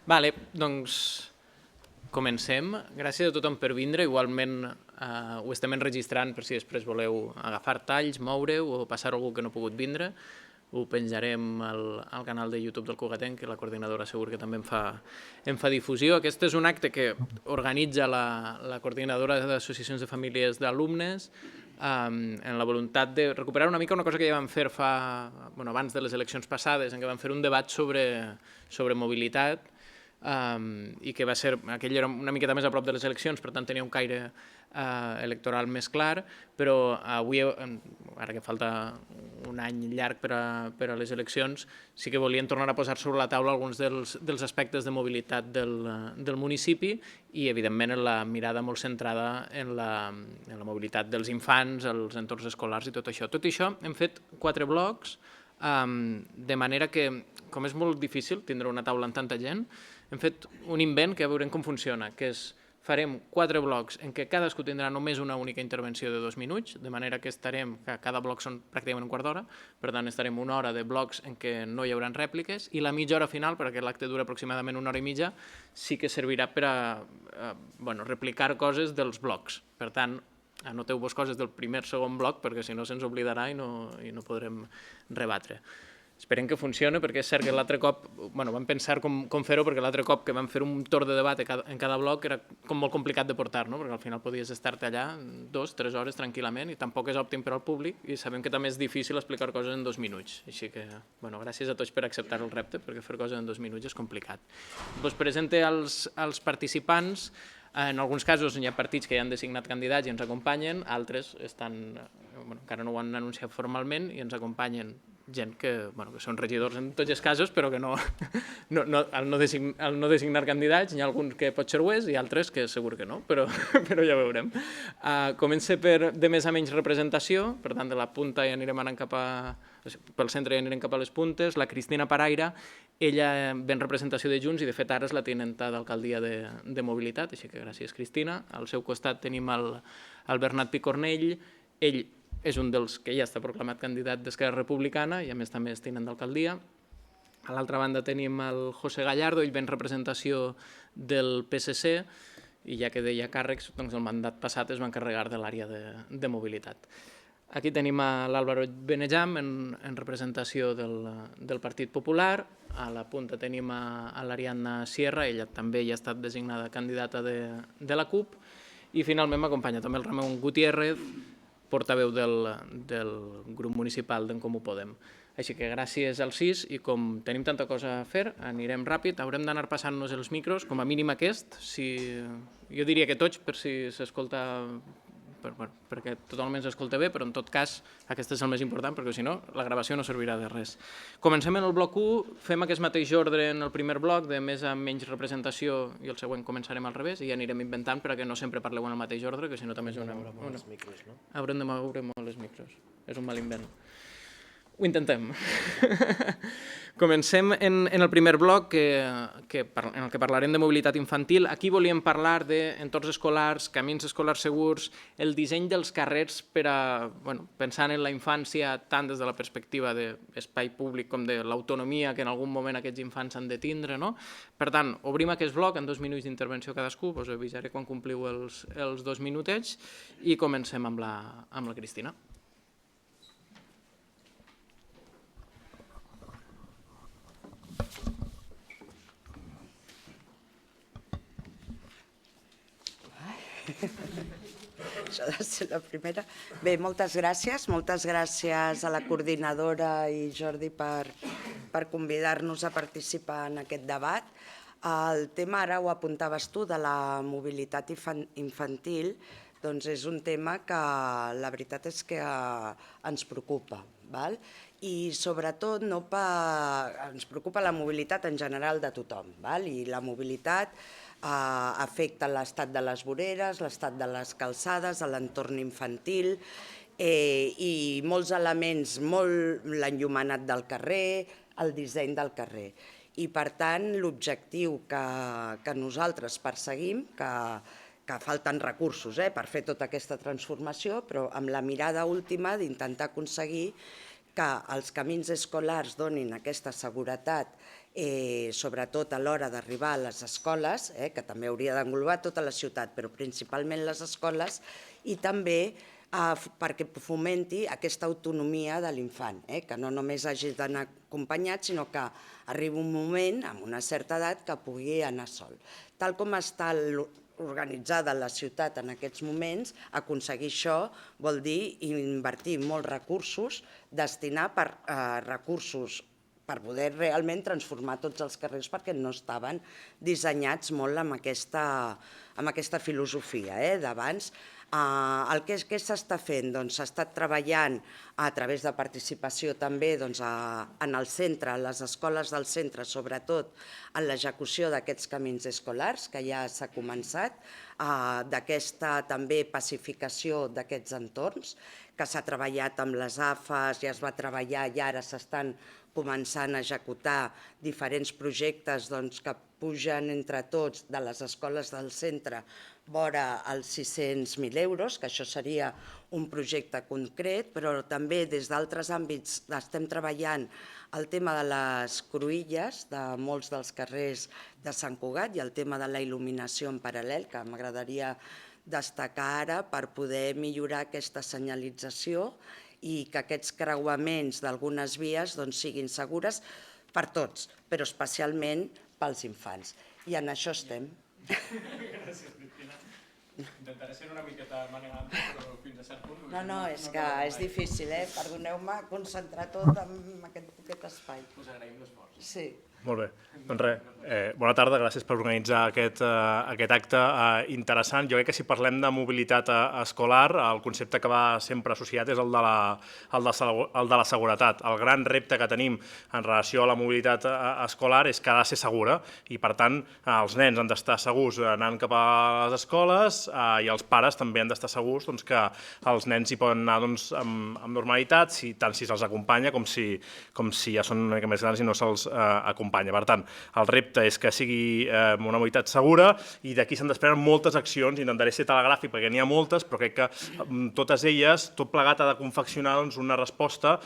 Vale, doncs comencem. Gràcies a tothom per vindre. Igualment ho estem enregistrant per si després voleu agafar talls, moure-ho o passar algú que no ha pogut vindre. Ho penjarem al canal de YouTube del Cugatenc, que la coordinadora segur que també en fa difusió. Aquest és un acte que organitza la coordinadora d'associacions de famílies d'alumnes en la voluntat de recuperar una mica una cosa que ja vam fer abans de les eleccions passades, en què vam fer un debat sobre mobilitat, i que va ser, aquell era una miqueta més a prop de les eleccions, per tant tenia un caire electoral més clar, però avui, ara que falta un any llarg per a les eleccions, sí que volien tornar a posar sobre la taula alguns dels aspectes de mobilitat del municipi i, evidentment, en la mirada molt centrada en la mobilitat dels infants, els entorns escolars i tot això. Tot això hem fet 4 blocs, de manera que, com és molt difícil tindre una taula amb tanta gent, hem fet un invent que ja veurem com funciona, que és farem 4 blocs en què cadascú tindrà només una única intervenció de 2 minuts, de manera que cada bloc són pràcticament un quart d'hora, per tant estarem una hora de blocs en què no hi haurà rèpliques, i la mitja hora final, perquè l'acte dura aproximadament una hora i mitja, sí que servirà per a replicar coses dels blocs. Per tant, anoteu-vos coses del primer, segon bloc, perquè si no se'ns oblidarà i no podrem rebatre. Esperem que funcioni, perquè és cert que l'altre cop vam pensar com fer-ho, perquè l'altre cop que vam fer un torn de debat en cada bloc era com molt complicat de portar, perquè al final podies estar-te allà 2-3 hores tranquil·lament i tampoc és òptim per al públic i sabem que també és difícil explicar coses en 2 minuts. Així que, gràcies a tots per acceptar el repte, perquè fer coses en 2 minuts és complicat. Us presento als participants. En alguns casos hi ha partits que ja han designat candidats i ens acompanyen, altres encara no ho han anunciat formalment i ens acompanyen gent que són regidors en tots els casos, però que al no designar candidats n'hi ha alguns que pot ser ho és i altres que segur que no, però ja veurem. Comença de més a menys representació, per tant de la punta ja anirem anant pel centre ja anirem cap a les puntes. La Cristina Paraire, ella ve en representació de Junts i de fet ara és la tinenta d'alcaldia de mobilitat, així que gràcies Cristina. Al seu costat tenim el Bernat Picornell, ell és un dels que ja està proclamat candidat d'Esquerra Republicana i a més també és tinent d'alcaldia. A l'altra banda tenim el José Gallardo, ell ve en representació del PSC i ja que deia càrrecs, doncs el mandat passat es va encarregar de l'àrea de mobilitat. Aquí tenim l'Álvaro Benejam en representació del Partit Popular, a la punta tenim l'Ariadna Sierra, ella també ja ha estat designada candidata de la CUP, i finalment m'acompanya també el Ramon Gutiérrez, portaveu del grup municipal d'en Comú Podem. Així que gràcies als 6 i com tenim tanta cosa a fer, anirem ràpid, haurem d'anar passant-nos els micros, com a mínim aquest, jo diria que tots, per si s'escolta, perquè tothom ens escolta bé, però en tot cas aquest és el més important, perquè si no la gravació no servirà de res. Comencem en el bloc 1, fem aquest mateix ordre en el primer bloc, de més a menys representació, i el següent començarem al revés, i ja anirem inventant perquè no sempre parleu en el mateix ordre, que si no també és una... Haurem de moure molt els micros, és un mal invent. Ho intentem. Comencem en el primer bloc en el que parlarem de mobilitat infantil. Aquí volíem parlar d'entorns escolars, camins escolars segurs, el disseny dels carrers pensant en la infància tant des de la perspectiva d'espai públic com de l'autonomia que en algun moment aquests infants han de tindre. Per tant, obrim aquest bloc en 2 minuts d'intervenció cadascú, us avisaré quan compliu els 2 minutets i comencem amb la Cristina. Això ha de ser la primera. Bé, moltes gràcies a la coordinadora i Jordi per convidar-nos a participar en aquest debat. El tema, ara ho apuntaves tu, de la mobilitat infantil, doncs és un tema que la veritat és que ens preocupa. I sobretot ens preocupa la mobilitat en general de tothom. I la mobilitat afecta l'estat de les voreres, l'estat de les calçades, l'entorn infantil i molts elements, l'enllumenat del carrer, el disseny del carrer. I per tant l'objectiu que nosaltres perseguim, que falten recursos per fer tota aquesta transformació, però amb la mirada última d'intentar aconseguir que els camins escolars donin aquesta seguretat sobretot a l'hora d'arribar a les escoles, que també hauria d'englobar tota la ciutat, però principalment les escoles, i també perquè fomenti aquesta autonomia de l'infant, que no només hagi d'anar acompanyat, sinó que arribi un moment, amb una certa edat, que pugui anar sol. Tal com està organitzada la ciutat en aquests moments, aconseguir això vol dir invertir molts recursos, destinar recursos per poder realment transformar tots els carrers perquè no estaven dissenyats molt amb aquesta filosofia d'abans. Què s'està fent? S'ha estat treballant a través de participació també en el centre, a les escoles del centre, sobretot en l'execució d'aquests camins escolars, que ja s'ha començat, d'aquesta també pacificació d'aquests entorns, que s'ha treballat amb les AFAs, ja es va treballar i ara s'estan començant a executar diferents projectes que pugen entre tots de les escoles del centre vora els 600.000 euros, que això seria un projecte concret, però també des d'altres àmbits estem treballant el tema de les cruïlles de molts dels carrers de Sant Cugat i el tema de la il·luminació en paral·lel, que m'agradaria destacar ara per poder millorar aquesta senyalització i que aquests creuaments d'algunes vies siguin segures per tots, però especialment pels infants. I en això estem. Gràcies, Cristina. Intentaré ser una miqueta manegant, però fins a cert punt... No, és que és difícil, perdoneu-me concentrar tot en aquest poquet espai. Us agraïm l'esforç. Sí. Molt bé. Doncs res, bona tarda, gràcies per organitzar aquest acte interessant. Jo crec que si parlem de mobilitat escolar, el concepte que va sempre associat és el de la seguretat. El gran repte que tenim en relació a la mobilitat escolar és que ha de ser segura i, per tant, els nens han d'estar segurs anant cap a les escoles i els pares també han d'estar segurs que els nens hi poden anar amb normalitat, tant si se'ls acompanya com si ja són una mica més grans i no se'ls acompanya. Per tant, el repte és que sigui una mobilitat segura i d'aquí se'n desprenen moltes accions. Intentaré ser telegràfic perquè n'hi ha moltes, però crec que totes elles, tot plegat, ha de confeccionar una resposta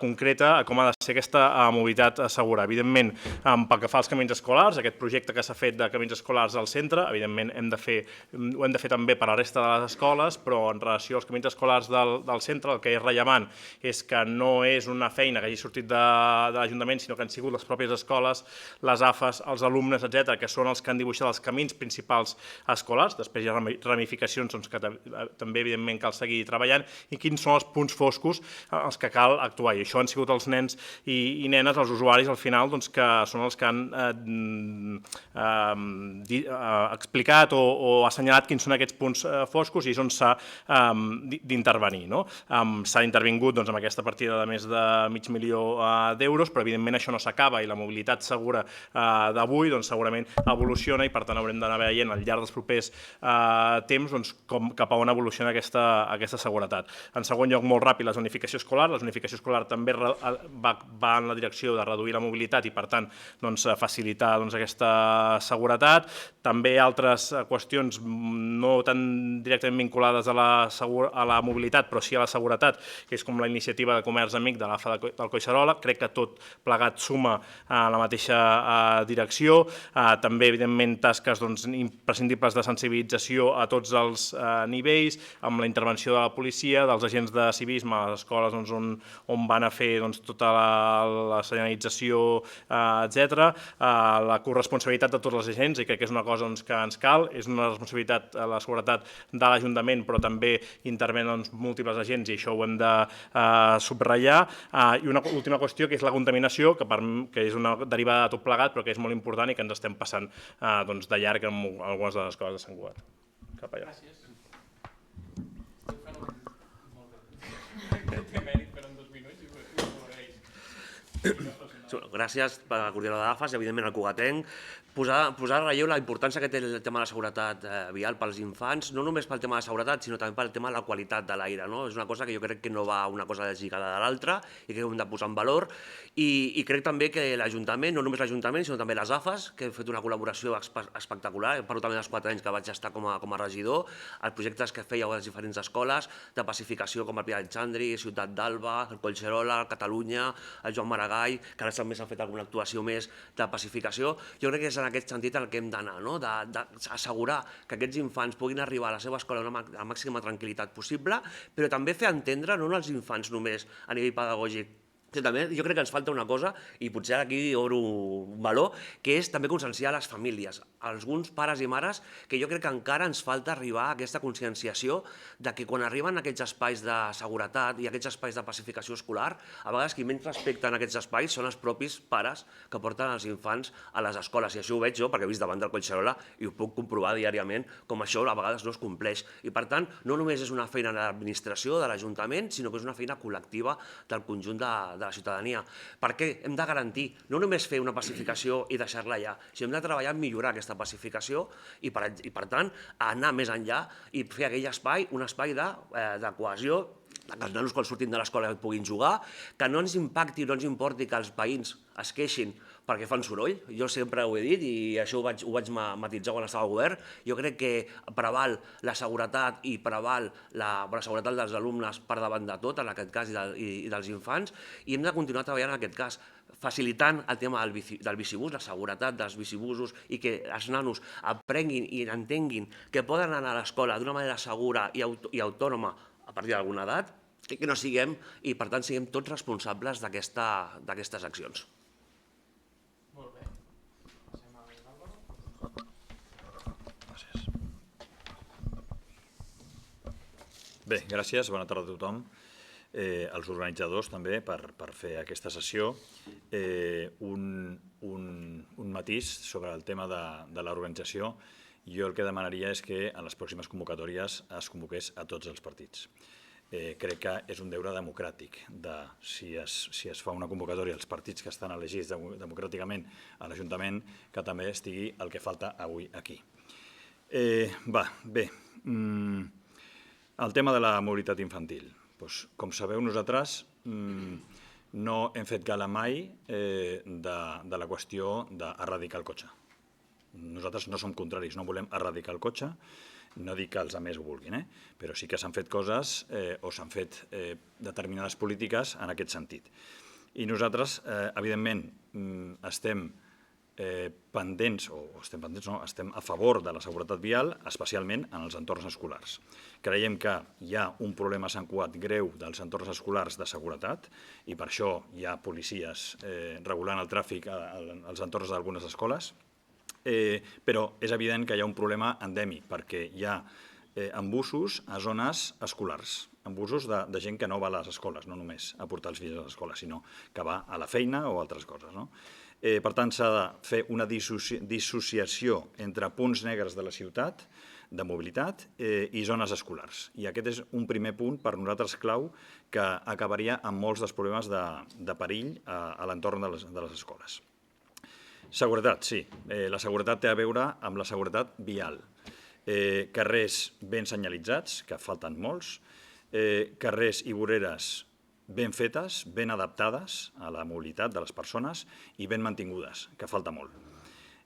concreta a com ha de ser aquesta mobilitat segura. Evidentment, pel que fa als camins escolars, aquest projecte que s'ha fet de camins escolars al centre, evidentment ho hem de fer també per a la resta de les escoles, però en relació als camins escolars del centre el que és rellevant és que no és una feina que hagi sortit de l'Ajuntament, sinó que han sigut les pròpies escoles, les AFAs, els alumnes, etc., que són els que han dibuixat els camins principals escolars. Després hi ha ramificacions que també, evidentment, cal seguir treballant i quins són els punts foscos els que cal actuar. I això han sigut els nens i nenes, els usuaris, al final, que són els que han explicat o assenyalat quins són aquests punts foscos i és on s'ha d'intervenir. S'ha intervingut amb aquesta partida de més de $500.000 d'euros, però, evidentment, això no s'acaba i la mobilitat segura d'avui segurament evoluciona i, per tant, haurem d'anar veient al llarg dels propers temps cap a on evoluciona aquesta seguretat. En segon lloc, molt ràpid, la zonificació escolar. La zonificació escolar també va en la direcció de reduir la mobilitat i, per tant, facilitar aquesta seguretat. També altres qüestions no tan directament vinculades a la mobilitat, però sí a la seguretat, que és com la iniciativa de comerç amic de l'AFA del Collserola. Crec que tot plegat suma a la mateixa direcció. També, evidentment, tasques imprescindibles de sensibilització a tots els nivells, amb la intervenció de la policia, dels agents de civisme a les escoles on van a fer tota la senyalització, etc. La corresponsabilitat de tots els agents, i crec que és una cosa que ens cal, és una responsabilitat a la seguretat de l'Ajuntament, però també intervenen múltiples agents i això ho hem de subratllar. I una última qüestió, que és la contaminació, que és una derivada de tot plegat, però que és molt important i que ens estem passant de llarg en algunes de les escoles de Sant Cugat. Cap allà. Gràcies. Estic fent molt bé. Té mèrit, però en 2 minuts i ho agraeix. Gràcies per la coordinadora d'AFAS i, evidentment, al Cugatenc posar en relleu la importància que té el tema de la seguretat vial pels infants, no només pel tema de la seguretat, sinó també pel tema de la qualitat de l'aire. És una cosa que jo crec que no va una cosa lligada de l'altra i que hem de posar en valor. I crec també que l'Ajuntament, no només l'Ajuntament, sinó també les AFAS, que han fet una col·laboració espectacular. Parlo també dels 4 anys que vaig estar com a regidor, els projectes que fèieu a les diferents escoles, de pacificació com el Pilar Alexandri, Ciutat d'Alba, el Collserola, Catalunya, el Joan Maragall, que ara també s'ha fet alguna actuació més de pacificació. Jo crec que és en aquest sentit el que hem d'anar, d'assegurar que aquests infants puguin arribar a la seva escola amb la màxima tranquil·litat possible, però també fer entendre, no als infants només a nivell pedagògic, també jo crec que ens falta una cosa, i potser aquí obro un valor, que és també conscienciar les famílies, alguns pares i mares, que jo crec que encara ens falta arribar a aquesta conscienciació de que quan arriben aquests espais de seguretat i aquests espais de pacificació escolar, a vegades qui menys respecten aquests espais són els propis pares que porten els infants a les escoles. I això ho veig jo, perquè he vist davant del Collserola i ho puc comprovar diàriament, com això a vegades no es compleix. I per tant, no només és una feina de l'administració, de l'Ajuntament, sinó que és una feina col·lectiva del conjunt de la ciutadania, perquè hem de garantir no només fer una pacificació i deixar-la allà, sinó hem de treballar en millorar aquesta pacificació i per tant anar més enllà i fer aquell espai, un espai de cohesió, que els nanos quan surtin de l'escola puguin jugar, que no ens impacti, no ens importi que els veïns es queixin perquè fan soroll. Jo sempre ho he dit i això ho vaig matitzar quan estava al govern. Jo crec que preval la seguretat i preval la seguretat dels alumnes per davant de tot, en aquest cas, i dels infants, i hem de continuar treballant en aquest cas, facilitant el tema del bicibús, la seguretat dels bicibusos i que els nanos aprenguin i entenguin que poden anar a l'escola d'una manera segura i autònoma a partir d'alguna edat, i que no siguem, i per tant siguem tots responsables d'aquestes accions. Molt bé. Passem a l'Àlvaro. Gràcies. Bé, gràcies, bona tarda a tothom. Els organitzadors també per fer aquesta sessió. Un matís sobre el tema de l'organització. Jo el que demanaria és que en les pròximes convocatòries es convoqués a tots els partits. Crec que és un deure democràtic si es fa una convocatòria als partits que estan elegits democràticament a l'Ajuntament, que també estigui el que falta avui aquí. Bé, el tema de la mobilitat infantil. Com sabeu, nosaltres no hem fet gala mai de la qüestió d'erradicar el cotxe. Nosaltres no som contraris, no volem erradicar el cotxe, no dic que els altres ho vulguin, però sí que s'han fet coses o s'han fet determinades polítiques en aquest sentit. I nosaltres, evidentment, estem pendents, estem a favor de la seguretat vial, especialment en els entorns escolars. Creiem que hi ha un problema a Sant Cugat greu dels entorns escolars de seguretat i per això hi ha policies regulant el tràfic als entorns d'algunes escoles, però és evident que hi ha un problema endèmic perquè hi ha embussos a zones escolars, embussos de gent que no va a les escoles, no només a portar els fills a les escoles, sinó que va a la feina o altres coses. Per tant, s'ha de fer una dissociació entre punts negres de la ciutat, de mobilitat, i zones escolars. I aquest és un primer punt per nosaltres clau que acabaria amb molts dels problemes de perill a l'entorn de les escoles. Seguretat, sí. La seguretat té a veure amb la seguretat vial. Carrers ben senyalitzats, que falten molts, carrers i voreres ben fetes, ben adaptades a la mobilitat de les persones i ben mantingudes, que falta molt.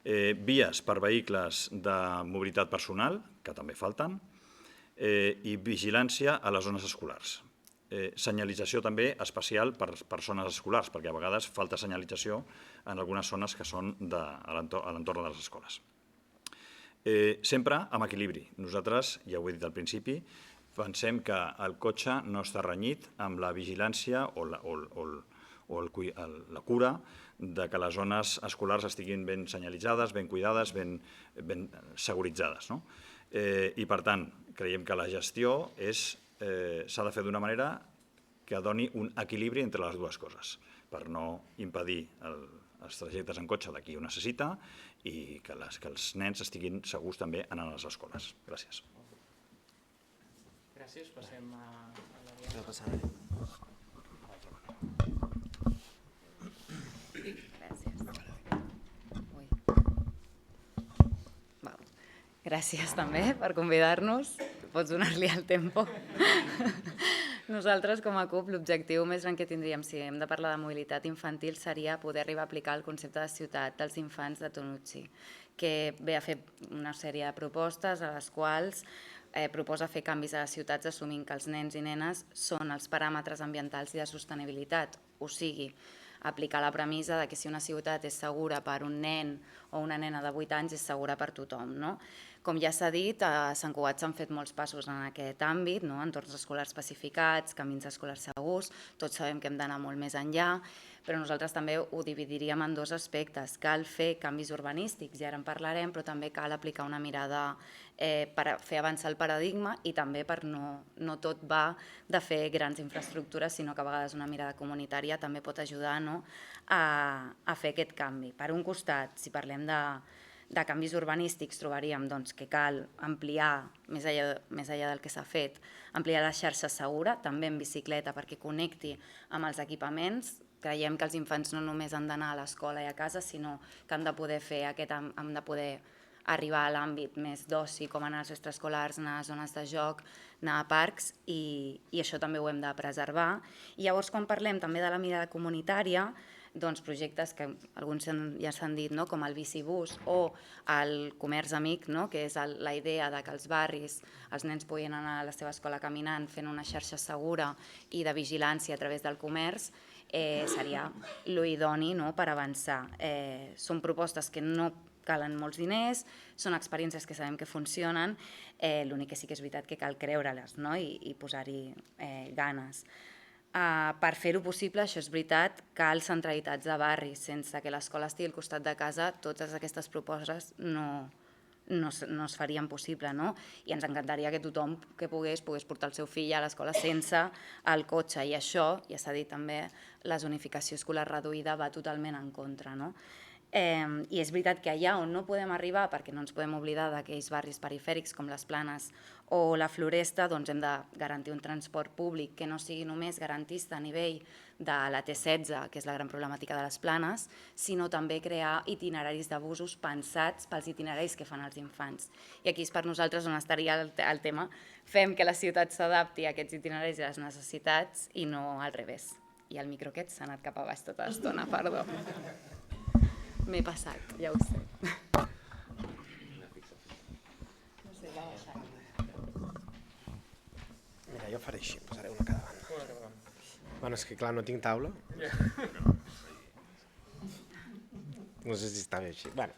Vies per vehicles de mobilitat personal, que també falten, i vigilància a les zones escolars. Senyalització també especial per zones escolars, perquè a vegades falta senyalització en algunes zones que són a l'entorn de les escoles. Sempre amb equilibri. Nosaltres, ja ho he dit al principi, pensem que el cotxe no està renyit amb la vigilància o la cura de que les zones escolars estiguin ben senyalitzades, ben cuidades, ben seguritzades. I, per tant, creiem que la gestió s'ha de fer d'una manera que doni un equilibri entre les dues coses, per no impedir els trajectes en cotxe de qui ho necessita i que els nens estiguin segurs també anant a les escoles. Gràcies. Gràcies. Passem a l'Ariadna. Gràcies. gràcies també per convidar-nos. Pots donar-li el tempo. Nosaltres, com a CUP, l'objectiu més gran que tindríem, si hem de parlar de mobilitat infantil, seria poder arribar a aplicar el concepte de ciutat dels infants de Tonucci, que ve a fer una sèrie de propostes a les quals proposa fer canvis a les ciutats assumint que els nens i nenes són els paràmetres ambientals i de sostenibilitat, o sigui, aplicar la premissa de que si una ciutat és segura per un nen o una nena de 8 anys és segura per tothom, no? Com ja s'ha dit, a Sant Cugat s'han fet molts passos en aquest àmbit, no? Entorns escolars pacificats, camins escolars segurs, tots sabem que hem d'anar molt més enllà, però nosaltres també ho dividiríem en dos aspectes. Cal fer canvis urbanístics, i ara en parlarem, però també cal aplicar una mirada per fer avançar el paradigma i també per no tot va de fer grans infraestructures, sinó que a vegades una mirada comunitària també pot ajudar a fer aquest canvi. Per un costat, si parlem de canvis urbanístics, trobaríem que cal ampliar, més enllà del que s'ha fet, ampliar la xarxa segura, també en bicicleta, perquè connecti amb els equipaments. Creiem que els infants no només han d'anar a l'escola i a casa, sinó que han de poder han de poder arribar a l'àmbit més d'oci, com anar als extraescolars, anar a zones de joc, anar a parcs, i això també ho hem de preservar. I llavors, quan parlem també de la mirada comunitària, doncs projectes que alguns ja s'han dit, com el bicibús o el comerç amic, que és la idea que als barris els nens puguin anar a la seva escola caminant fent una xarxa segura i de vigilància a través del comerç, seria l'idoni per avançar. Són propostes que no calen molts diners, són experiències que sabem que funcionen, l'únic que sí que és veritat que cal creure-les i posar-hi ganes. Per fer-ho possible, això és veritat, cal centralitats de barris. Sense que l'escola estigui al costat de casa, totes aquestes propostes no es farien possible. I ens encantaria que tothom que pogués portar el seu fill a l'escola sense el cotxe. I això, ja s'ha dit també, la zonificació escolar reduïda va totalment en contra. I és veritat que allà on no podem arribar, perquè no ens podem oblidar d'aquells barris perifèrics com les Planes o la Floresta, doncs hem de garantir un transport públic que no sigui només garantista a nivell de la T16, que és la gran problemàtica de les Planes, sinó també crear itineraris de busos pensats pels itineraris que fan els infants. I aquí és per nosaltres on estaria el tema. Fem que la ciutat s'adapti a aquests itineraris i a les necessitats i no al revés. I el micro aquest s'ha anat cap a baix tota l'estona, perdó. M'he passat, ja ho sé. Mira, jo faré així, posaré una a cada banda. Bueno, és que clar, no tinc taula. No sé si està bé així. Bueno,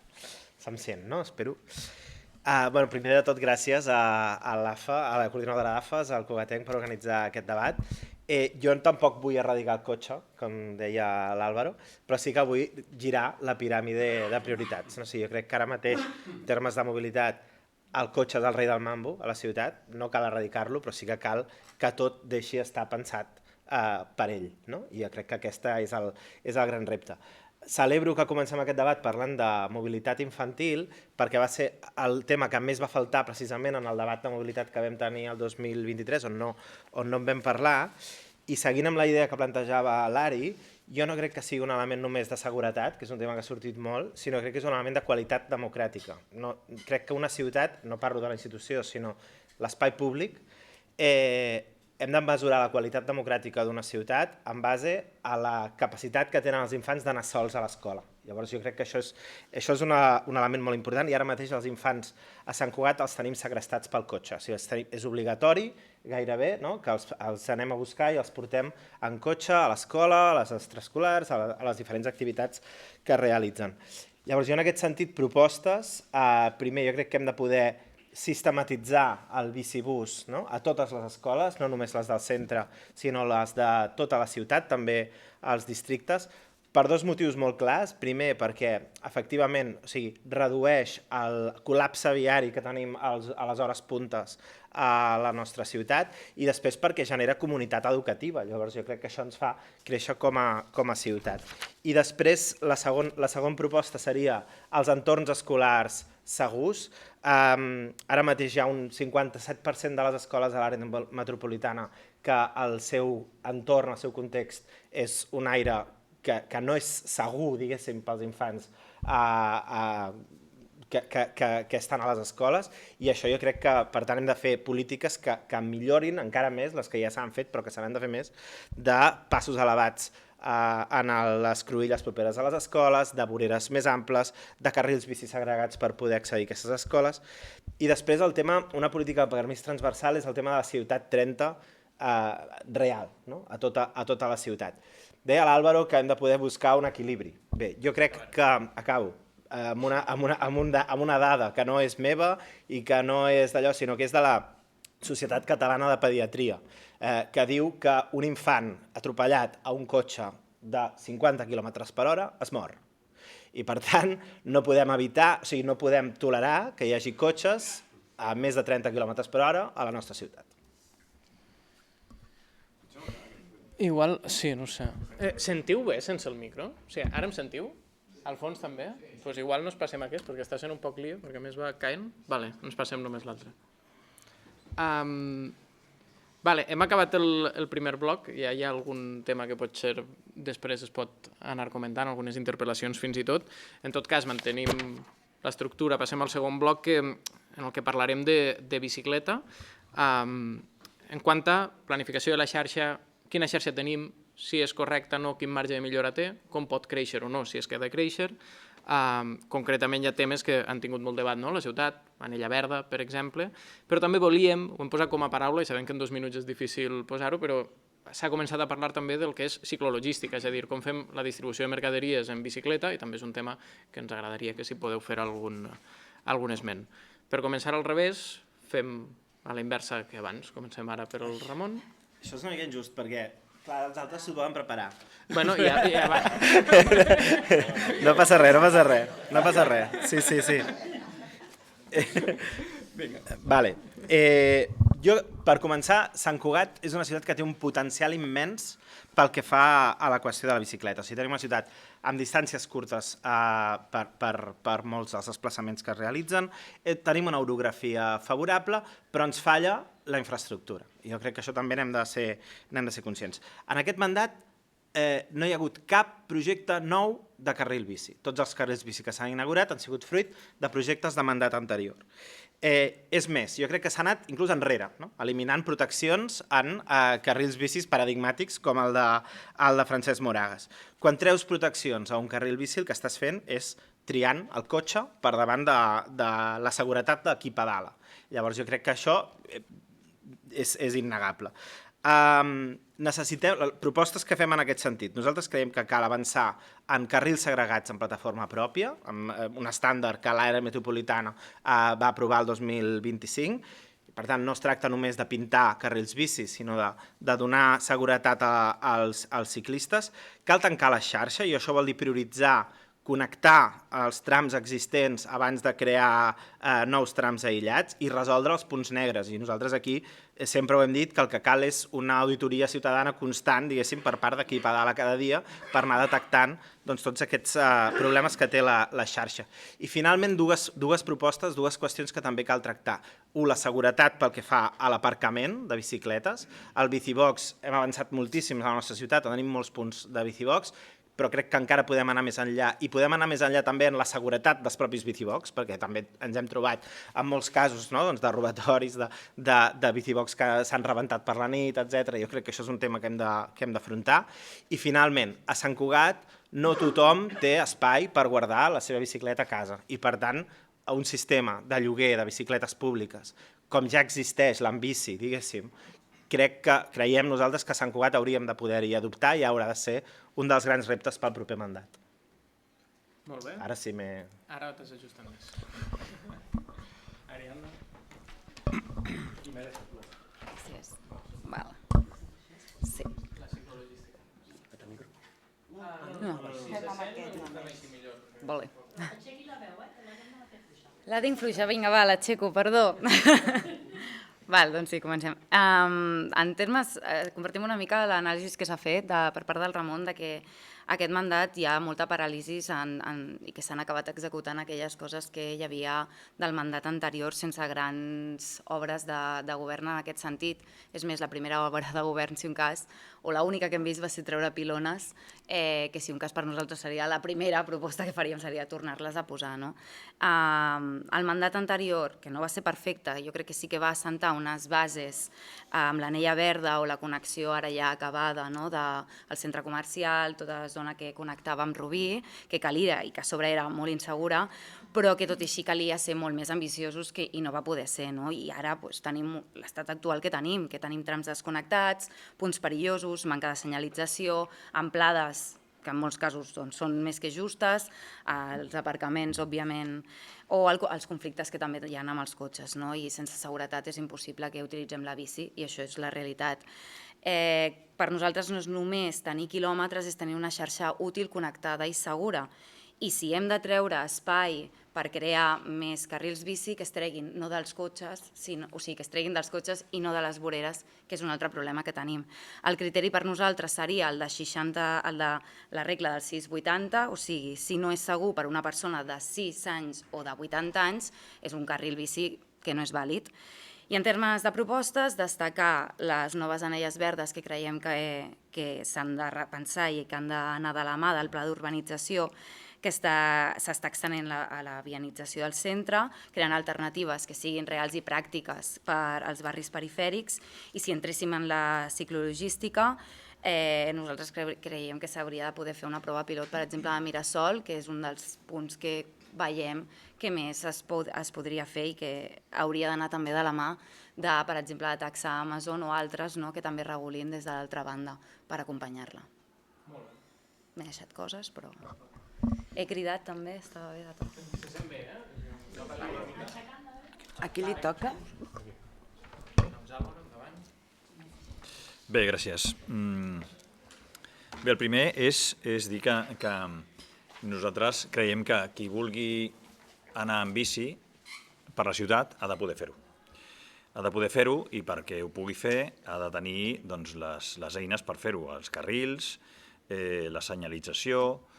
se'm sent, no? Espero. Primer de tot, gràcies a l'AFA, a la coordinadora d'AFAs, al Cugatenc, per organitzar aquest debat. Jo tampoc vull erradicar el cotxe, com deia l'Àlvaro, però sí que vull girar la piràmide de prioritats. Jo crec que ara mateix, en termes de mobilitat, el cotxe és el rei del mambo a la ciutat, no cal erradicar-lo, però sí que cal que tot deixi estar pensat per ell. I jo crec que aquest és el gran repte. Celebro que comencem aquest debat parlant de mobilitat infantil perquè va ser el tema que més va faltar precisament en el debat de mobilitat que vam tenir el 2023, on no en vam parlar, i seguint amb la idea que plantejava l'Ari, jo no crec que sigui un element només de seguretat, que és un tema que ha sortit molt, sinó que crec que és un element de qualitat democràtica. Crec que una ciutat, no parlo de la institució, sinó l'espai públic, hem de mesurar la qualitat democràtica d'una ciutat en base a la capacitat que tenen els infants d'anar sols a l'escola. Llavors jo crec que això és un element molt important i ara mateix els infants a Sant Cugat els tenim segrestats pel cotxe. O sigui, és obligatori gairebé que els anem a buscar i els portem en cotxe a l'escola, a les extraescolars, a les diferents activitats que realitzen. Llavors jo en aquest sentit propostes, primer jo crec que hem de poder sistematitzar el bicibús a totes les escoles, no només les del centre, sinó les de tota la ciutat, també als districtes, per dos motius molt clars. Primer, perquè efectivament redueix el col·lapse viari que tenim a les hores puntes a la nostra ciutat i després perquè genera comunitat educativa. Llavors jo crec que això ens fa créixer com a ciutat. I després la segona proposta seria els entorns escolars segurs. Ara mateix hi ha un 57% de les escoles de l'àrea metropolitana que el seu entorn, el seu context, és un aire que no és segur, diguéssim, pels infants que estan a les escoles, i això jo crec que, per tant, hem de fer polítiques que millorin encara més les que ja s'han fet, però que s'han de fer més, de passos elevats en les cruïlles properes a les escoles, de voreres més amples, de carrils bici segregats per poder accedir a aquestes escoles. I després el tema, una política per més transversal, és el tema de la ciutat 30 real, no? a tota la ciutat. Deia l'Àlvaro que hem de poder buscar un equilibri. Bé, jo crec que, acabo, amb una dada que no és meva i que no és d'allò, sinó que és de la Societat Catalana de Pediatria, que diu que un infant atropellat a un cotxe de 50 km per hora es mor. I per tant, no podem evitar, o sigui, no podem tolerar que hi hagi cotxes a més de 30 km per hora a la nostra ciutat. Igual, sí, no sé. Sentiu bé sense el micro? O sigui, ara em sentiu? Al fons també? Doncs igual no es passem aquest, perquè està sent un poc lío, perquè a més va caient. Vale, ens passem només l'altre. Vale, hem acabat el primer bloc, ja hi ha algun tema que potser després es pot anar comentant, algunes interpel·lacions fins i tot. En tot cas, mantenim l'estructura, passem al segon bloc en el que parlarem de bicicleta. En quant a planificació de la xarxa, quina xarxa tenim, si és correcta o no, quin marge de millora té, com pot créixer o no, si és que ha de créixer. Concretament hi ha temes que han tingut molt debat, no? La ciutat, Anella Verda, per exemple, però també volíem, ho hem posat com a paraula, i sabem que en 2 minuts és difícil posar-ho, però s'ha començat a parlar també del que és ciclologística, és a dir, com fem la distribució de mercaderies en bicicleta, i també és un tema que ens agradaria que si podeu fer algun esment. Per començar al revés, fem a la inversa que abans, comencem ara per el Ramon. Això és una mica injust, perquè clar, els altres s'ho poden preparar. Bueno, ja va. No passa res, no passa res. No passa res. Sí. Vale. Jo, per començar, Sant Cugat és una ciutat que té un potencial immens pel que fa a la qüestió de la bicicleta. O sigui, tenim una ciutat amb distàncies curtes per molts dels desplaçaments que es realitzen, tenim una orografia favorable, però ens falla la infraestructura. Jo crec que això també n'hem de ser conscients. En aquest mandat no hi ha hagut cap projecte nou de carril bici. Tots els carrils bici que s'han inaugurat han sigut fruit de projectes de mandat anterior. És més, jo crec que s'ha anat inclús enrere, no? Eliminant proteccions en carrils bicis paradigmàtics com el de Francesc Moragas. Quan treus proteccions a un carril bici, el que estàs fent és triant el cotxe per davant de la seguretat de qui pedala. Llavors jo crec que això és innegable. Necessitem propostes que fem en aquest sentit. Nosaltres creiem que cal avançar en carrils segregats en plataforma pròpia, amb un estàndard que l'àrea metropolitana va aprovar el 2025. Per tant, no es tracta només de pintar carrils bicis, sinó de donar seguretat als ciclistes. Cal tancar la xarxa i això vol dir prioritzar, connectar els trams existents abans de crear nous trams aïllats i resoldre els punts negres. I nosaltres aquí sempre ho hem dit que el que cal és una auditoria ciutadana constant, diguéssim, per part de qui pedala cada dia per anar detectant tots aquests problemes que té la xarxa. I finalment dues propostes, dues qüestions que també cal tractar. La seguretat pel que fa a l'aparcament de bicicletes. El bicibox, hem avançat moltíssim a la nostra ciutat, tenim molts punts de bicibox, però crec que encara podem anar més enllà, i podem anar més enllà també en la seguretat dels propis bicibox, perquè també ens hem trobat en molts casos de robatoris, de bicibox que s'han rebentat per la nit, etc. Jo crec que això és un tema que hem d'afrontar. I finalment, a Sant Cugat no tothom té espai per guardar la seva bicicleta a casa, i per tant, un sistema de lloguer de bicicletes públiques, com ja existeix l'Ambici, diguéssim, creiem nosaltres que a Sant Cugat hauríem de poder-hi adoptar i haurà de ser un dels grans reptes pel proper mandat. Molt bé. Ara sí m'he... Ara t'has ajustat més. Ariadna. Gràcies. Val. Sí. No. Vale. La tinc fluixa, vinga, va, l'aixeco, perdó. Val, doncs sí, comencem. En termes, compartim una mica l'anàlisi que s'ha fet per part del Ramon de que aquest mandat hi ha molta paràlisi i que s'han acabat executant aquelles coses que hi havia del mandat anterior sense grans obres de govern en aquest sentit. És més, la primera obra de govern, si un cas, o l'única que hem vist va ser treure pilones, que si un cas per nosaltres seria la primera proposta que faríem seria tornar-les a posar. El mandat anterior, que no va ser perfecte, jo crec que sí que va assentar unes bases amb l'anella verda o la connexió ara ja acabada del centre comercial, tota la zona que connectava amb Rubí, que calia i que a sobre era molt insegura, però que tot i així calia ser molt més ambiciosos i no va poder ser. I ara tenim l'estat actual que tenim trams desconnectats, punts perillosos, manca de senyalització, amplades que en molts casos són més que justes, els aparcaments, òbviament, o els conflictes que també hi ha amb els cotxes, i sense seguretat és impossible que utilitzem la bici, i això és la realitat. Per nosaltres no és només tenir quilòmetres, és tenir una xarxa útil, connectada i segura. I si hem de treure espai per crear més carrils bici, que es treguin no dels cotxes, o sigui, que es treguin dels cotxes i no de les voreres, que és un altre problema que tenim. El criteri per nosaltres seria el de la regla del 6-80, o sigui, si no és segur per una persona de 6 anys o de 80 anys, és un carril bici que no és vàlid. I en termes de propostes, destacar les noves anelles verdes que creiem que s'han de repensar i que han d'anar de la mà del pla d'urbanització, que s'està extenent a la vianització del centre, creant alternatives que siguin reals i pràctiques per als barris perifèrics, i si entréssim en la ciclologística, nosaltres creiem que s'hauria de poder fer una prova pilot, per exemple, de Mirasol, que és un dels punts que veiem que més es podria fer i que hauria d'anar també de la mà de, per exemple, la taxa Amazon o altres que també regulin des de l'altra banda per acompanyar-la. M'he deixat coses, però... He cridat també, estava bé de tot. A qui li toca? Bé, gràcies. Bé, el primer és dir que nosaltres creiem que qui vulgui anar en bici per la ciutat ha de poder fer-ho. Ha de poder fer-ho i perquè ho pugui fer ha de tenir les eines per fer-ho, els carrils, la senyalització,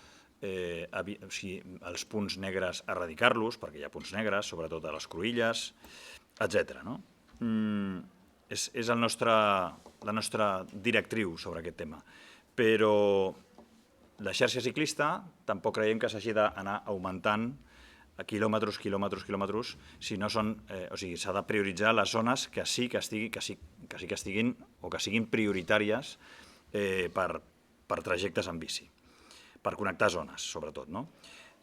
els punts negres erradicar-los, perquè hi ha punts negres, sobretot a les cruïlles, etc. És la nostra directriu sobre aquest tema. Però la xarxa ciclista tampoc creiem que s'hagi d'anar augmentant a quilòmetres, sinó s'ha de prioritzar les zones que sí que estiguin o que siguin prioritàries per trajectes en bici, per connectar zones, sobretot.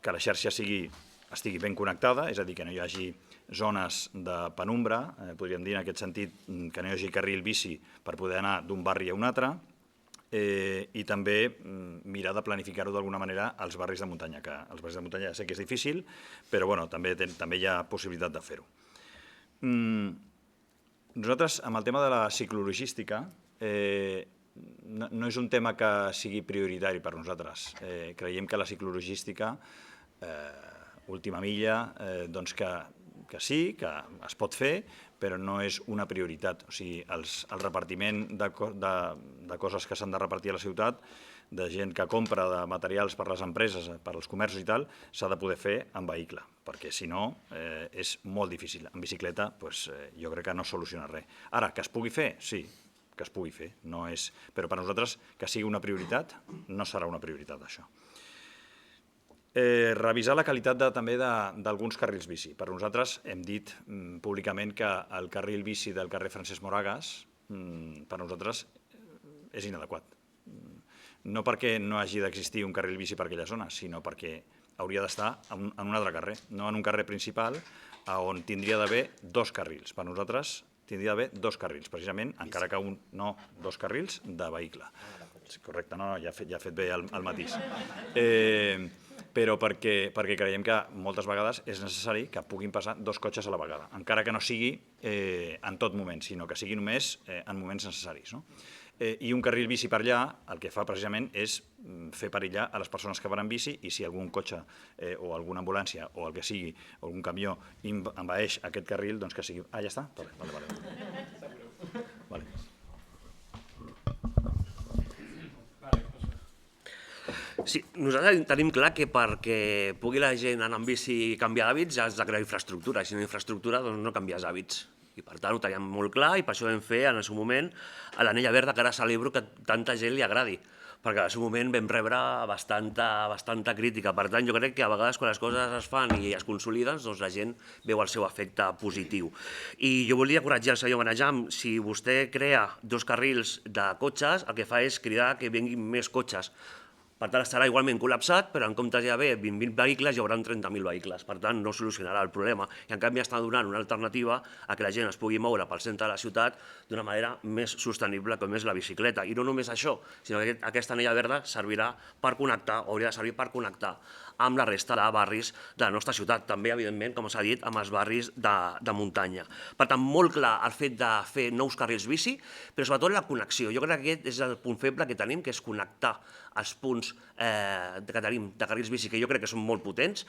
Que la xarxa estigui ben connectada, és a dir, que no hi hagi zones de penumbra, podríem dir en aquest sentit que no hi hagi carril bici per poder anar d'un barri a un altre, i també mirar de planificar-ho d'alguna manera als barris de muntanya, que els barris de muntanya ja sé que és difícil, però també hi ha possibilitat de fer-ho. Nosaltres, amb el tema de la ciclologística, no és un tema que sigui prioritari per nosaltres. Creiem que la ciclologística, última milla, doncs que sí, que es pot fer, però no és una prioritat. O sigui, el repartiment de coses que s'han de repartir a la ciutat, de gent que compra de materials per les empreses, per als comerços i tal, s'ha de poder fer en vehicle, perquè si no és molt difícil. En bicicleta jo crec que no soluciona res. Ara, que es pugui fer? Sí, que es pugui fer, però per nosaltres que sigui una prioritat no serà una prioritat això. Revisar la qualitat també d'alguns carrils bici. Per nosaltres hem dit públicament que el carril bici del carrer Francesc Moragas per nosaltres és inadequat. No perquè no hagi d'existir un carril bici per aquella zona, sinó perquè hauria d'estar en un altre carrer, no en un carrer principal on tindria d'haver 2 carrils. Per nosaltres tindria d'haver 2 carrils, precisament, encara que no 2 carrils de vehicle. Correcte, ja ha fet bé el matís. Però perquè creiem que moltes vegades és necessari que puguin passar 2 cotxes a la vegada, encara que no sigui en tot moment, sinó que sigui només en moments necessaris. I un carril bici per allà el que fa precisament és fer perillar a les persones que van en bici, i si algun cotxe o alguna ambulància o el que sigui, o algun camió envaeix aquest carril, doncs que sigui... Ah, ja està? Vale. Sí, nosaltres tenim clar que perquè pugui la gent anar amb bici i canviar d'hàbits ja has de crear infraestructura, i si no hi ha infraestructura doncs no canvies hàbits. I per tant ho teníem molt clar i per això vam fer en el seu moment a l'Anella Verda, que ara celebro que tanta gent li agradi, perquè en el seu moment vam rebre bastanta crítica. Per tant, jo crec que a vegades quan les coses es fan i es consoliden, doncs la gent veu el seu efecte positiu. I jo volia corregir el senyor Benejam, si vostè crea 2 carrils de cotxes, el que fa és cridar que vinguin més cotxes. Per tant, estarà igualment col·lapsat, però en comptes d'haver 20.000 vehicles hi haurà 30.000 vehicles. Per tant, no solucionarà el problema. I en canvi està donant una alternativa a que la gent es pugui moure pel centre de la ciutat d'una manera més sostenible com és la bicicleta. I no només això, sinó que aquesta anella verda servirà per connectar, o hauria de servir per connectar amb la resta de barris de la nostra ciutat. També, evidentment, com s'ha dit, amb els barris de muntanya. Per tant, molt clar el fet de fer nous carrils bici, però sobretot la connexió. Jo crec que aquest és el punt feble que tenim, que és connectar els punts que tenim de carrils bici, que jo crec que són molt potents,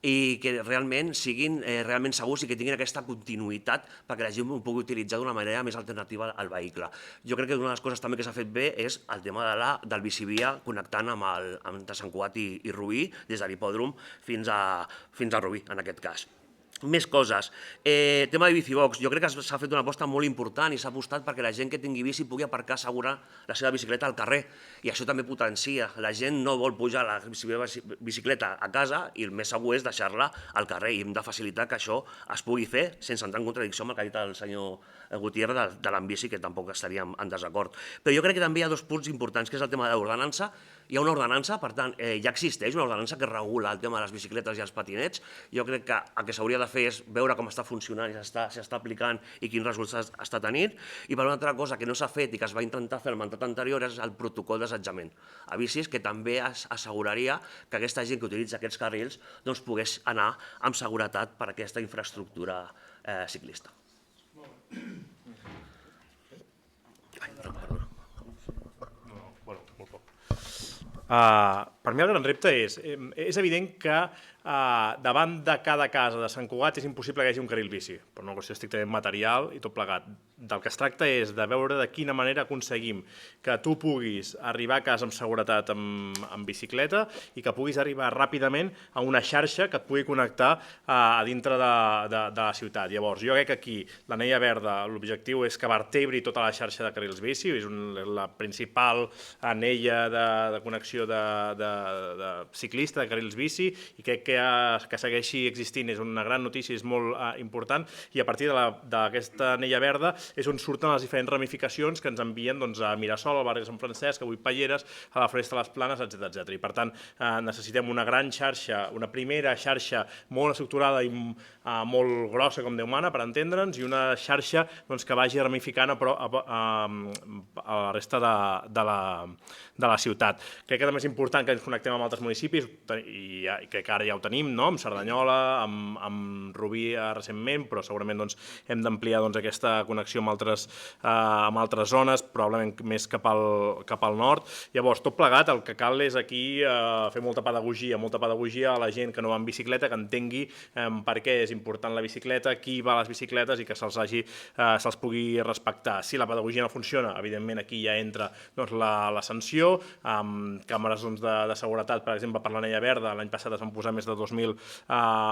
i que realment siguin realment segurs i que tinguin aquesta continuïtat perquè la gent ho pugui utilitzar d'una manera més alternativa al vehicle. Jo crec que una de les coses també que s'ha fet bé és el tema del bicivia connectant amb Sant Cugat i Rubí, des de l'hipòdrom fins a Rubí, en aquest cas. Més coses. Tema de Bicibox. Jo crec que s'ha fet una aposta molt important i s'ha apostat perquè la gent que tingui bici pugui aparcar segura la seva bicicleta al carrer. I això també potencia. La gent no vol pujar la bicicleta a casa i el més segur és deixar-la al carrer. I hem de facilitar que això es pugui fer sense entrar en contradicció amb el que ha dit el senyor Gutiérrez de l'Ambici, que tampoc estaríem en desacord. Però jo crec que també hi ha 2 punts importants, que és el tema de l'ordenança. Hi ha una ordenança, per tant, ja existeix una ordenança que regula el tema de les bicicletes i els patinets. Jo crec que el que s'hauria de fer és veure com està funcionant i s'està aplicant i quins resultats està tenint. I per una altra cosa que no s'ha fet i que es va intentar fer al mandat anterior és el protocol d'assetjament a bicis, que també asseguraria que aquesta gent que utilitza aquests carrils doncs pogués anar amb seguretat per aquesta infraestructura ciclista. Per mi el gran repte és evident que davant de cada casa de Sant Cugat és impossible que hi hagi un carril bici, per una qüestió estrictament material i tot plegat. Del que es tracta és de veure de quina manera aconseguim que tu puguis arribar a casa amb seguretat amb bicicleta i que puguis arribar ràpidament a una xarxa que et pugui connectar a dintre de la ciutat. Llavors, jo crec que aquí l'anella verda, l'objectiu és que vertebri tota la xarxa de carrils bici, és la principal anella de connexió de ciclista, de carrils bici, i crec que segueixi existint és una gran notícia, és molt important, i a partir d'aquesta anella verda és on surten les diferents ramificacions que ens envien a Mirasol, al barri de Sant Francesc, a Vuitpalleres, a la Foresta de les Planes, etc. I per tant necessitem una gran xarxa, una primera xarxa molt estructurada i molt grossa, com Déu mana, per entendre'ns, i una xarxa que vagi ramificant a la resta de la ciutat. Crec que també és important que ens connectem amb altres municipis, i crec que ara ja ho tenim, amb Cerdanyola, amb Rubí recentment, però segurament hem d'ampliar aquesta connexió amb altres zones, probablement més cap al nord. Llavors, tot plegat, el que cal és aquí fer molta pedagogia a la gent que no va en bicicleta, que entengui per què és important la bicicleta, qui va a les bicicletes i que se'ls pugui respectar. Si la pedagogia no funciona, evidentment aquí ja entra la sanció, amb càmeres de seguretat, per exemple, per l'anella verda, l'any passat es van posar més de 2.000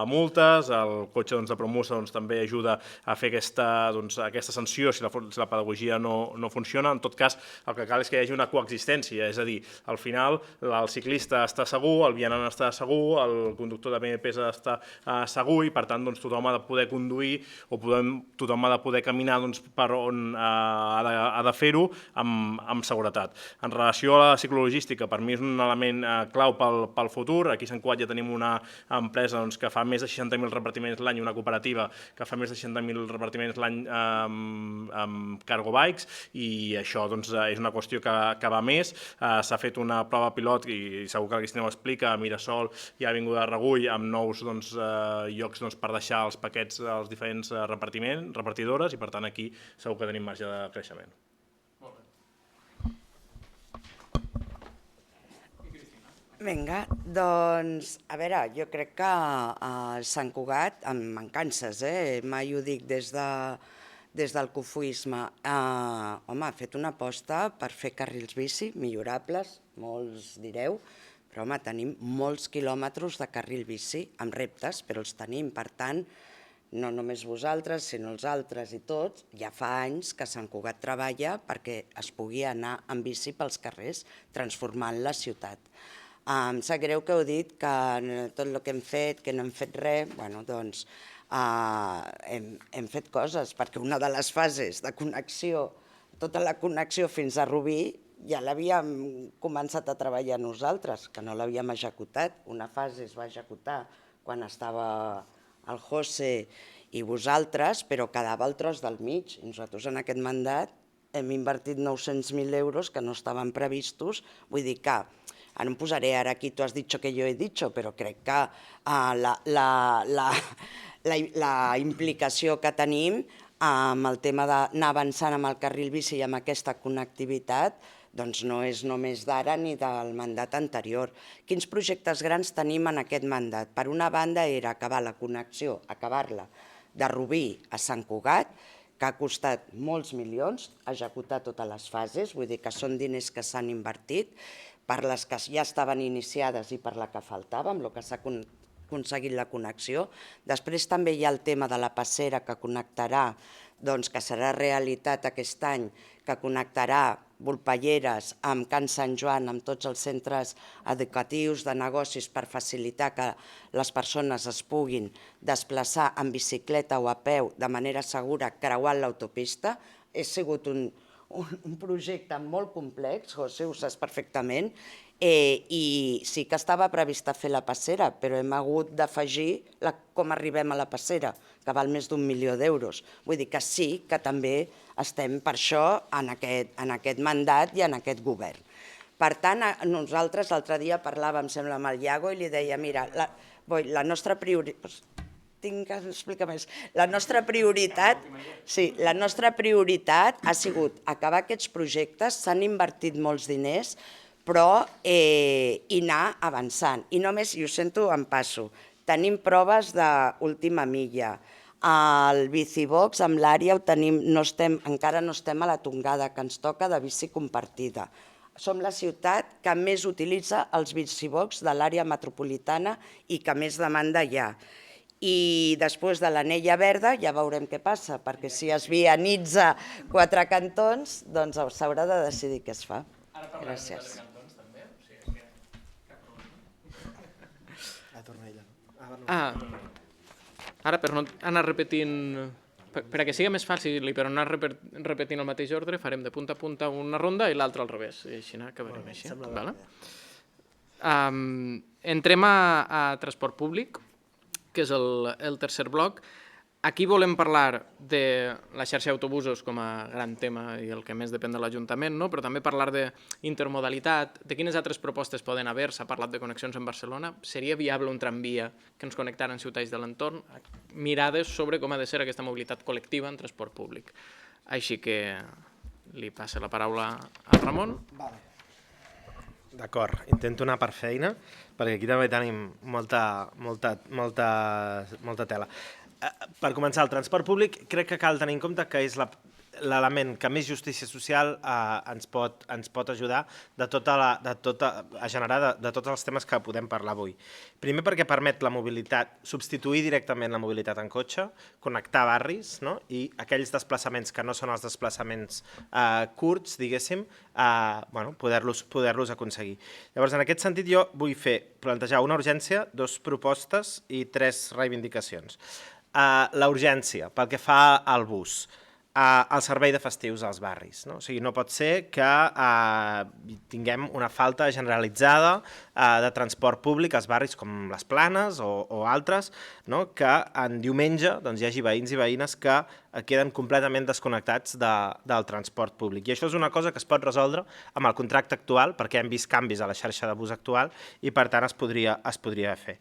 multes, el cotxe de Promusa també ajuda a fer aquesta sanció si la pedagogia no funciona. En tot cas, el que cal és que hi hagi una coexistència, és a dir, al final el ciclista està segur, el vianant està segur, el conductor de BMPs està segur i per tant tothom ha de poder conduir o tothom ha de poder caminar per on ha de fer-ho amb seguretat. En relació a la ciclologística, per mi és un element clau pel futur. Aquí a Sant Cugat ja tenim una empresa que fa més de 60.000 repartiments l'any, una cooperativa que fa més de 60.000 repartiments l'any amb cargo bikes, i això és una qüestió que va més. S'ha fet una prova pilot, i segur que la Cristina ho explica, a Mirasol i a Avinguda de Regull, amb nous llocs per deixar els paquets als diferents repartidores, i per tant aquí segur que tenim marge de creixement. Vinga, doncs, a veure, jo crec que Sant Cugat, amb mancances, mai ho dic des del cofoisme, home, ha fet una aposta per fer carrils bici millorables, molts direu, però home, tenim molts quilòmetres de carril bici amb reptes, però els tenim, per tant, no només vosaltres, sinó els altres i tots, ja fa anys que Sant Cugat treballa perquè es pugui anar amb bici pels carrers, transformant la ciutat. Em sap greu que heu dit que tot el que hem fet, que no hem fet res, bueno, doncs hem fet coses, perquè una de les fases de connexió, tota la connexió fins a Rubí, ja l'havíem començat a treballar nosaltres, que no l'havíem executat. Una fase es va executar quan estava el José i vosaltres, però quedava el tros del mig. I nosaltres en aquest mandat hem invertit 900.000 euros que no estaven previstos. Vull dir que, no em posaré ara aquí, tu has dit que jo he dit, però crec que la implicació que tenim amb el tema d'anar avançant amb el carril bici i amb aquesta connectivitat doncs no és només d'ara ni del mandat anterior. Quins projectes grans tenim en aquest mandat? Per una banda era acabar la connexió, acabar-la de Rubí a Sant Cugat, que ha costat molts milions, executar totes les fases, vull dir que són diners que s'han invertit, per les que ja estaven iniciades i per la que faltava, amb el que s'ha aconseguit la connexió. Després també hi ha el tema de la passera que connectarà, doncs que serà realitat aquest any, que connectarà Volpelleres amb Can Sant Joan, amb tots els centres educatius de negocis per facilitar que les persones es puguin desplaçar en bicicleta o a peu de manera segura creuant l'autopista. Ha sigut un projecte molt complex, José, ho saps perfectament, i sí que estava prevista fer la passera, però hem hagut d'afegir com arribem a la passera, que val més d'1 milió d'euros. Vull dir que sí que també estem per això en aquest mandat i en aquest govern. Per tant, nosaltres l'altre dia parlàvem, sembla, amb el Iago i li deia, mira, la nostra prioritat... Tinc que explicar més. La nostra prioritat ha sigut acabar aquests projectes, s'han invertit molts diners, però i anar avançant. I només, i ho sento, em passo, tenim proves d'última milla. El bicibox amb l'àrea ho tenim, encara no estem a la tongada que ens toca de bici compartida. Som la ciutat que més utilitza els bicibox de l'àrea metropolitana i que més demanda hi ha. I després de l'anella verda ja veurem què passa, perquè si es vianitza 4 cantons, doncs s'haurà de decidir què es fa. Gràcies. Ara, per no anar repetint, perquè sigui més fàcil i per no anar repetint el mateix ordre, farem de punta a punta una ronda i l'altra al revés, i així acabarem així. Entrem a transport públic, que és el tercer bloc. Aquí volem parlar de la xarxa d'autobusos com a gran tema i el que més depèn de l'Ajuntament, però també parlar d'intermodalitat, de quines altres propostes poden haver. S'ha parlat de connexions amb Barcelona. Seria viable un tramvia que ens connectara amb ciutats de l'entorn? Mirades sobre com ha de ser aquesta mobilitat col·lectiva en transport públic. Així que li passo la paraula a Ramon. D'acord, intento anar per feina, perquè aquí també tenim molta tela. Per començar, el transport públic crec que cal tenir en compte que és l'element que més justícia social ens pot ajudar a generar de tots els temes que podem parlar avui. Primer perquè permet la mobilitat, substituir directament la mobilitat en cotxe, connectar barris i aquells desplaçaments que no són els desplaçaments curts, diguéssim, poder-los aconseguir. Llavors, en aquest sentit, jo vull plantejar una urgència, 2 propostes i 3 reivindicacions. La urgència, pel que fa al bus, el servei de festius als barris. O sigui, no pot ser que tinguem una falta generalitzada de transport públic als barris com les Planes o altres, que en diumenge hi hagi veïns i veïnes que queden completament desconnectats del transport públic. I això és una cosa que es pot resoldre amb el contracte actual, perquè hem vist canvis a la xarxa de bus actual i, per tant, es podria fer.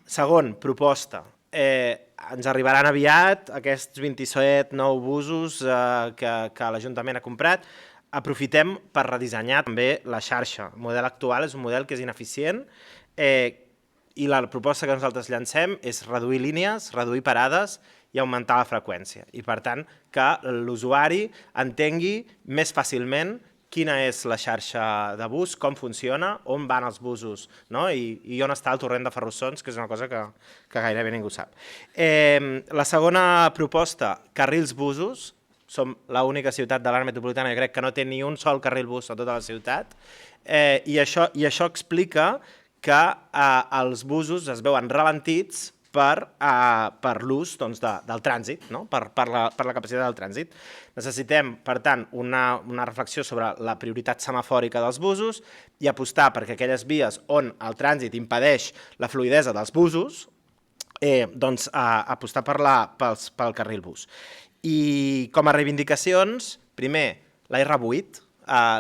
Segon, proposta. Ens arribaran aviat aquests 27 nous busos que l'Ajuntament ha comprat. Aprofitem per redissenyar també la xarxa. El model actual és un model que és ineficient i la proposta que nosaltres llancem és reduir línies, reduir parades i augmentar la freqüència. I, per tant, que l'usuari entengui més fàcilment quina és la xarxa de bus, com funciona, on van els busos, no? I on està el torrent de Ferrussons, que és una cosa que gairebé ningú sap. La segona proposta, carrils busos. Som l'única ciutat de l'àrea metropolitana, jo crec que no té ni un sol carril bus a tota la ciutat, i això explica que els busos es veuen ralentits per l'ús del trànsit, per la capacitat del trànsit. Necessitem, per tant, una reflexió sobre la prioritat semafòrica dels busos i apostar perquè aquelles vies on el trànsit impedeix la fluïdesa dels busos, doncs apostar pel carril bus. I com a reivindicacions, primer, la R8,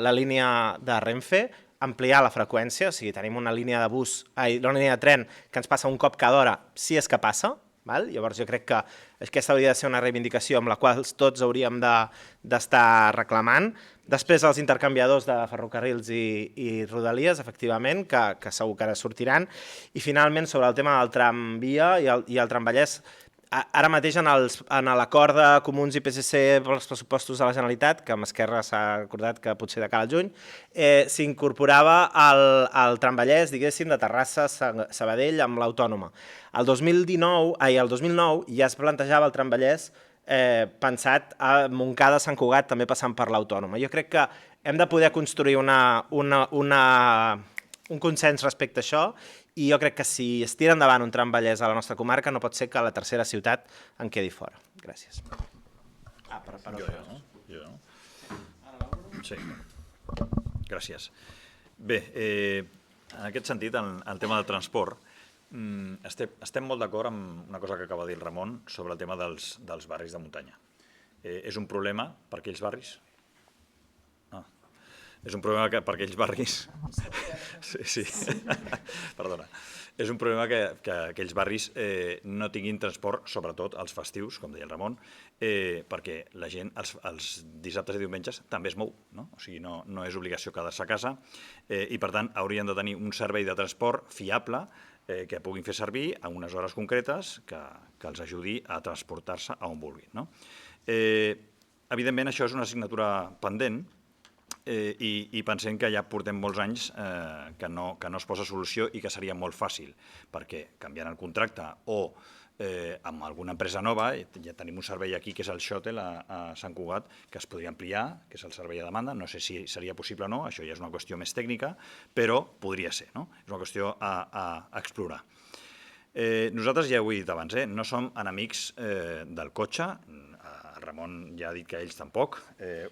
la línia de Renfe, ampliar la freqüència, o sigui, tenim una línia de tren que ens passa un cop cada hora, si és que passa. Llavors jo crec que aquesta hauria de ser una reivindicació amb la qual tots hauríem d'estar reclamant. Després els intercanviadors de ferrocarrils i rodalies, efectivament, que segur que ara sortiran. I finalment, sobre el tema del tramvia i el tramvallès, ara mateix en l'acord de Comuns i PSC pels pressupostos de la Generalitat, que amb Esquerra s'ha acordat que potser de cara al juny, s'incorporava el tramvallès, diguéssim, de Terrassa a Sabadell amb l'Autònoma. El 2009 ja es plantejava el tramvallès pensat a Montcada, Sant Cugat, també passant per l'Autònoma. Jo crec que hem de poder construir un consens respecte a això, i jo crec que si es tira endavant un tramvallès a la nostra comarca no pot ser que la tercera ciutat en quedi fora. Gràcies. Jo. Sí. Gràcies. Bé, en aquest sentit, en el tema del transport, estem molt d'acord amb una cosa que acaba de dir el Ramon sobre el tema dels barris de muntanya. És un problema per aquells barris? És un problema per aquells barris... Sí, perdona. És un problema que aquells barris no tinguin transport, sobretot els festius, com deia el Ramon, perquè la gent els dissabtes i diumenges també es mou, no? O sigui, no és obligació quedar-se a casa i, per tant, haurien de tenir un servei de transport fiable que puguin fer servir a unes hores concretes que els ajudi a transportar-se a on vulguin, no? Evidentment, això és una assignatura pendent, i pensem que ja portem molts anys que no es posa solució i que seria molt fàcil, perquè canviant el contracte o amb alguna empresa nova, ja tenim un servei aquí que és el Shuttle a Sant Cugat, que es podria ampliar, que és el servei a demanda, no sé si seria possible o no, això ja és una qüestió més tècnica, però podria ser, no? És una qüestió a explorar. Nosaltres, ja ho he dit abans, no som enemics del cotxe, Ramon ja ha dit que ells tampoc,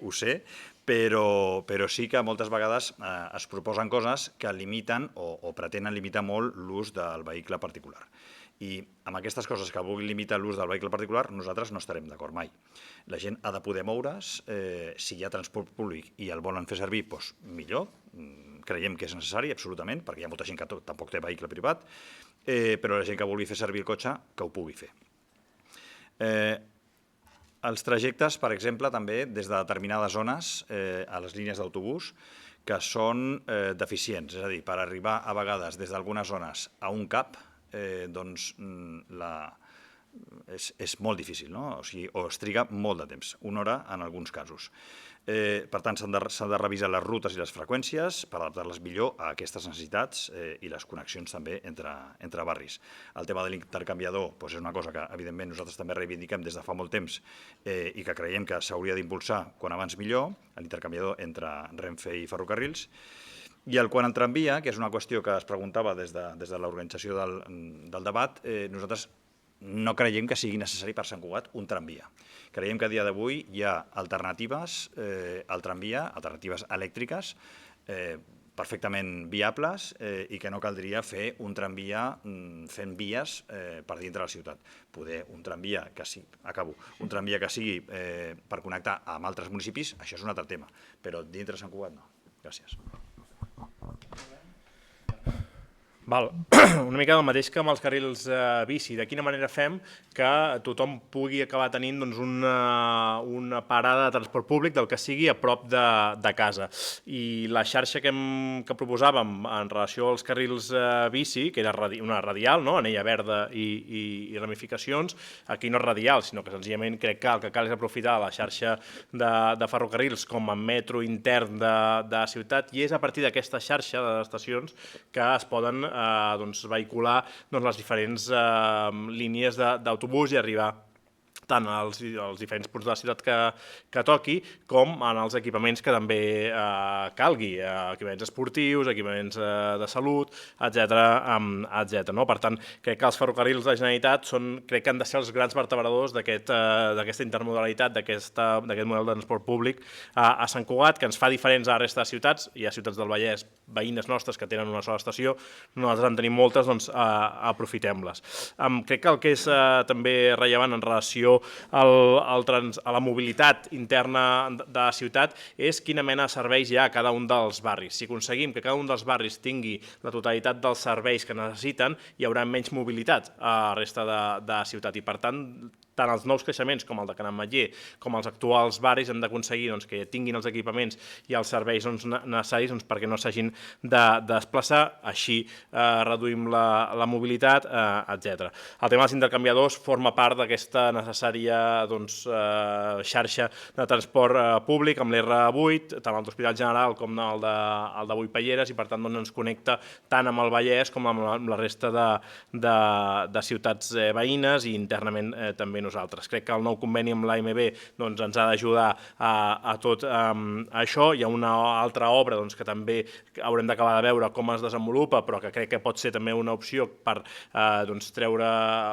ho sé, però sí que moltes vegades es proposen coses que limiten o pretenen limitar molt l'ús del vehicle particular. I amb aquestes coses que vulguin limitar l'ús del vehicle particular, nosaltres no estarem d'acord mai. La gent ha de poder moure's, si hi ha transport públic i el volen fer servir, doncs millor, creiem que és necessari, absolutament, perquè hi ha molta gent que tampoc té vehicle privat, però la gent que vulgui fer servir el cotxe, que ho pugui fer. Els trajectes, per exemple, també des de determinades zones a les línies d'autobús que són deficients, és a dir, per arribar a vegades des d'algunes zones a un cap, doncs és molt difícil, no? O es triga molt de temps, una hora en alguns casos. Per tant, s'han de revisar les rutes i les freqüències per adaptar-les millor a aquestes necessitats i les connexions també entre barris. El tema de l'intercanviador és una cosa que, evidentment, nosaltres també reivindiquem des de fa molt temps i que creiem que s'hauria d'impulsar quan abans millor, l'intercanviador entre Renfe i ferrocarrils. I quant al tramvia, que és una qüestió que es preguntava des de l'organització del debat, nosaltres no creiem que sigui necessari per Sant Cugat un tramvia. Creiem que a dia d'avui hi ha alternatives al tramvia, alternatives elèctriques, perfectament viables i que no caldria fer un tramvia fent vies per dintre de la ciutat. Poder un tramvia que sigui per connectar amb altres municipis, això és un altre tema, però dintre de Sant Cugat no. Gràcies. Val. Una mica del mateix que amb els carrils bici. De quina manera fem que tothom pugui acabar tenint una parada de transport públic del que sigui a prop de casa. I la xarxa que proposàvem en relació als carrils bici, que era una radial, no? Anella verda i ramificacions, aquí no és radial, sinó que senzillament crec que el que cal és aprofitar la xarxa de ferrocarrils com a metro intern de ciutat, i és a partir d'aquesta xarxa d'estacions que es poden vehicular les diferents línies d'autobús i arribar tant als diferents punts de la ciutat que toqui, com en els equipaments que també calgui, equipaments esportius, equipaments de salut, etc. Per tant, crec que els ferrocarrils de la Generalitat crec que han de ser els grans vertebradors d'aquesta intermodalitat, d'aquest model de transport públic a Sant Cugat, que ens fa diferents a la resta de ciutats. Hi ha ciutats del Vallès, veïnes nostres, que tenen una sola estació, nosaltres en tenim moltes, doncs aprofitem-les. Crec que el que és també rellevant en relació a la mobilitat interna de la ciutat és quina mena de serveis hi ha a cada un dels barris. Si aconseguim que cada un dels barris tingui la totalitat dels serveis que necessiten, hi haurà menys mobilitat a la resta de la ciutat i, per tant, tant els nous creixements com el de Can Ametller com els actuals barris hem d'aconseguir que tinguin els equipaments i els serveis necessaris perquè no s'hagin de desplaçar, així reduïm la mobilitat, etc. El tema dels intercanviadors forma part d'aquesta necessària xarxa de transport públic amb l'R8, tant el d'Hospital General com el de Boipelleres, i per tant ens connecta tant amb el Vallès com amb la resta de ciutats veïnes i internament també nosaltres. Crec que el nou conveni amb l'AMB ens ha d'ajudar a tot això. Hi ha una altra obra que també haurem d'acabar de veure com es desenvolupa, però que crec que pot ser també una opció per treure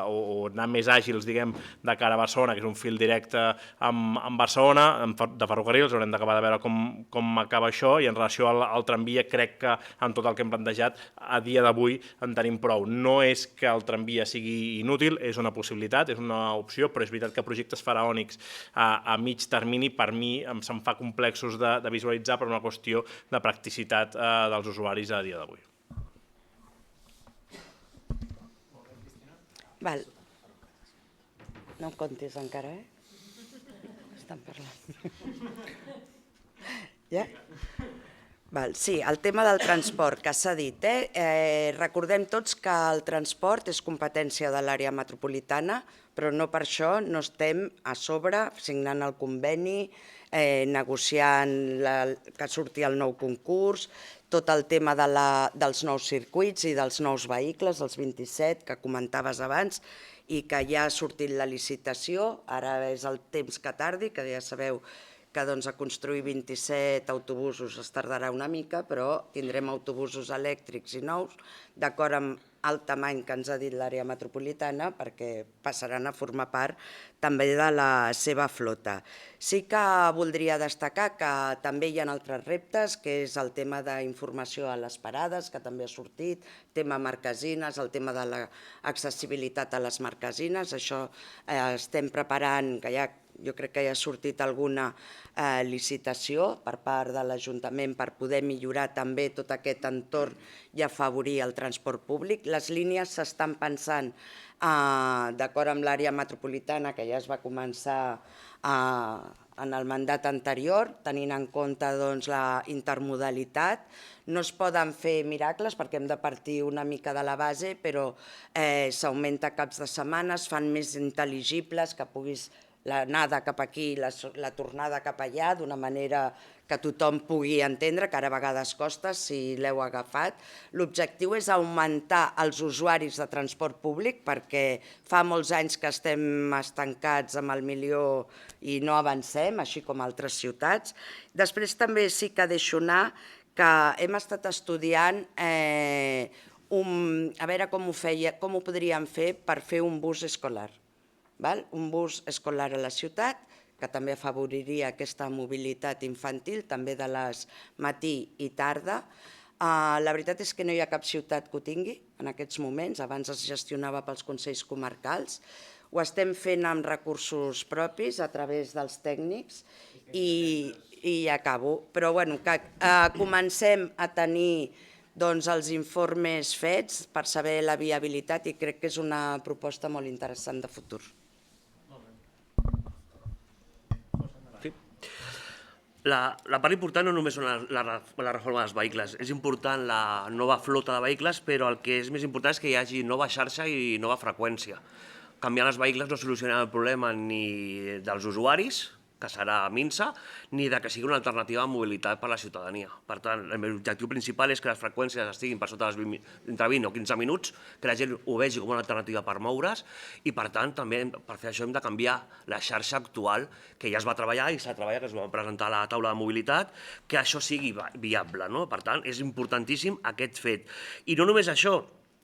o anar més àgils, diguem, de cara a Barcelona, que és un fil directe amb Barcelona, de ferrocarrils. Haurem d'acabar de veure com acaba això, i en relació al tramvia crec que en tot el que hem plantejat a dia d'avui en tenim prou. No és que el tramvia sigui inútil, és una possibilitat, és una opció, però és veritat que projectes faraònics a mig termini per mi se'm fa complexos de visualitzar per una qüestió de practicitat dels usuaris a dia d'avui. Val. No em comptis encara, Estan parlant. Ja? Sí, el tema del transport, que s'ha dit. Recordem tots que el transport és competència de l'àrea metropolitana, però no per això no estem a sobre signant el conveni, negociant que surti el nou concurs, tot el tema dels nous circuits i dels nous vehicles, els 27 que comentaves abans, i que ja ha sortit la licitació. Ara és el temps que tardi, que ja sabeu que a construir 27 autobusos es tardarà una mica, però tindrem autobusos elèctrics i nous, d'acord amb el tamany que ens ha dit l'àrea metropolitana, perquè passaran a formar part també de la seva flota. Sí que voldria destacar que també hi ha altres reptes, que és el tema d'informació a les parades, que també ha sortit, tema marquesines, el tema de l'accessibilitat a les marquesines. Això estem preparant, que ja jo crec que ja ha sortit alguna licitació per part de l'Ajuntament per poder millorar també tot aquest entorn i afavorir el transport públic. Les línies s'estan pensant d'acord amb l'àrea metropolitana, que ja es va començar en el mandat anterior, tenint en compte la intermodalitat. No es poden fer miracles perquè hem de partir una mica de la base, però s'augmenta caps de setmana, es fan més intel·ligibles, que puguis l'anada cap aquí i la tornada cap allà d'una manera que tothom pugui entendre, que ara a vegades costa si l'heu agafat. L'objectiu és augmentar els usuaris de transport públic, perquè fa molts anys que estem estancats amb el milió i no avancem, així com altres ciutats. Després també sí que deixo anar que hem estat estudiant a veure com ho podríem fer per fer un bus escolar. Un bus escolar a la ciutat, que també afavoriria aquesta mobilitat infantil, també de les matí i tarda. La veritat és que no hi ha cap ciutat que ho tingui en aquests moments, abans es gestionava pels consells comarcals. Ho estem fent amb recursos propis a través dels tècnics i acabo. Però que comencem a tenir els informes fets per saber la viabilitat i crec que és una proposta molt interessant de futur. La part important no només són la reforma dels vehicles, és important la nova flota de vehicles, però el que és més important és que hi hagi nova xarxa i nova freqüència. Canviar els vehicles no solucionarà el problema ni dels usuaris, que serà minsa, ni que sigui una alternativa de mobilitat per a la ciutadania. Per tant, l'objectiu principal és que les freqüències estiguin per sota entre 20 o 15 minuts, que la gent ho vegi com una alternativa per moure's, i per tant, també per fer això hem de canviar la xarxa actual, que ja es va treballar i s'ha treballat, que es va presentar a la taula de mobilitat, que això sigui viable. Per tant, és importantíssim aquest fet. I no només això,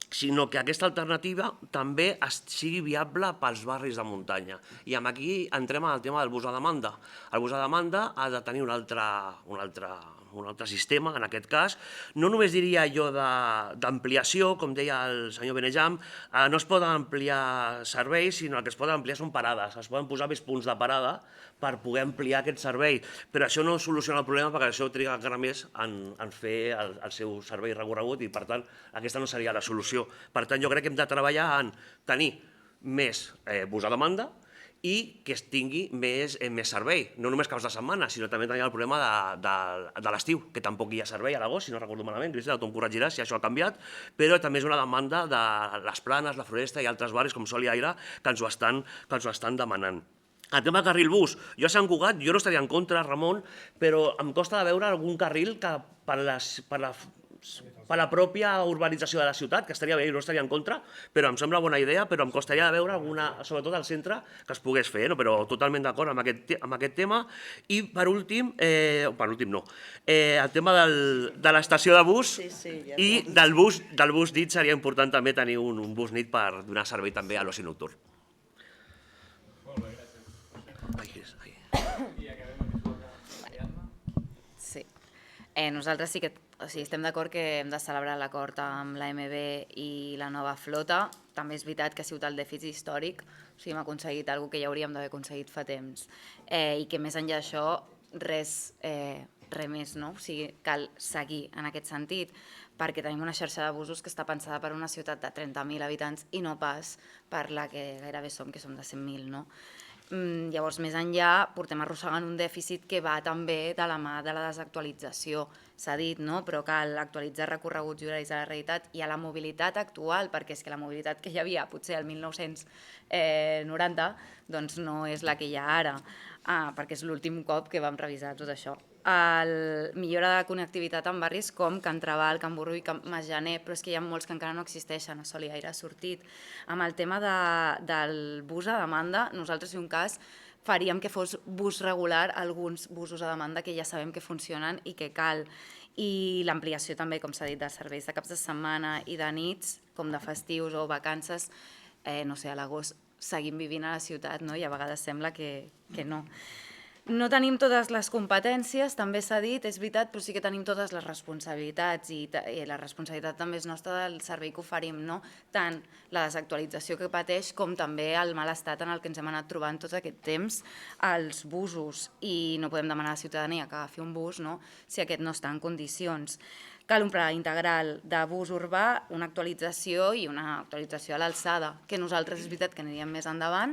sinó que aquesta alternativa també sigui viable pels barris de muntanya. I aquí entrem al tema del bus a demanda. El bus a demanda ha de tenir un altre sistema, en aquest cas. No només diria jo d'ampliació, com deia el senyor Benejam, no es poden ampliar serveis, sinó que es poden ampliar són parades. Es poden posar més punts de parada per poder ampliar aquest servei. Però això no soluciona el problema perquè això triga encara més en fer el seu servei recorregut i, per tant, aquesta no seria la solució. Per tant, jo crec que hem de treballar en tenir més bus a demanda i que es tingui més servei, no només caps de setmana, sinó també tenir el problema de l'estiu, que tampoc hi ha servei a l'agost, si no recordo malament, Cristina, tu em corregiràs si això ha canviat, però també és una demanda de les Planes, la Floresta i altres barris com Sol i Aire que ens ho estan demanant. El tema del carril bus, jo a Sant Cugat, jo no estaria en contra, Ramon, però em costa de veure algun carril que per la pròpia urbanització de la ciutat, que estaria bé i no estaria en contra, però em sembla bona idea, però em costaria de veure alguna, sobretot al centre, que es pogués fer, però totalment d'acord amb aquest tema. I per últim no, el tema de l'estació de bus i del bus nit seria important també tenir un bus nit per donar servei també a l'oci nocturn. Sí. Nosaltres sí que estem d'acord que hem de celebrar l'acord amb l'AMB i la nova flota. També és veritat que ha sigut el dèficit històric, hem aconseguit alguna cosa que ja hauríem d'haver aconseguit fa temps. I que més enllà d'això, res més, no? O sigui, cal seguir en aquest sentit, perquè tenim una xarxa de busos que està pensada per una ciutat de 30.000 habitants i no pas per la que gairebé som, que som de 100.000, no? Llavors, més enllà, portem arrossegant un dèficit que va també de la mà de la desactualització. S'ha dit, no? Però cal actualitzar recorreguts i horaris a la realitat i a la mobilitat actual, perquè és que la mobilitat que hi havia potser el 1990 doncs no és la que hi ha ara, perquè és l'últim cop que vam revisar tot això. Millora de la connectivitat en barris com Can Trabal, Can Burro i Can Masgener, però és que hi ha molts que encara no existeixen, a Sol i Aire ha sortit. Amb el tema del bus a demanda, nosaltres, si un cas, faríem que fos bus regular alguns busos a demanda que ja sabem que funcionen i que cal. I l'ampliació també, com s'ha dit, de serveis de caps de setmana i de nits, com de festius o vacances, no sé, a l'agost seguim vivint a la ciutat, no? I a vegades sembla que no. No tenim totes les competències, també s'ha dit, és veritat, però sí que tenim totes les responsabilitats i la responsabilitat també és nostra del servei que oferim, no? Tant la desactualització que pateix com també el mal estat en el que ens hem anat trobant tot aquest temps als busos i no podem demanar a la ciutadania que agafi un bus, no? Si aquest no està en condicions. Cal un pla integral de bus urbà, una actualització i una actualització a l'alçada, que nosaltres és veritat que aniríem més endavant,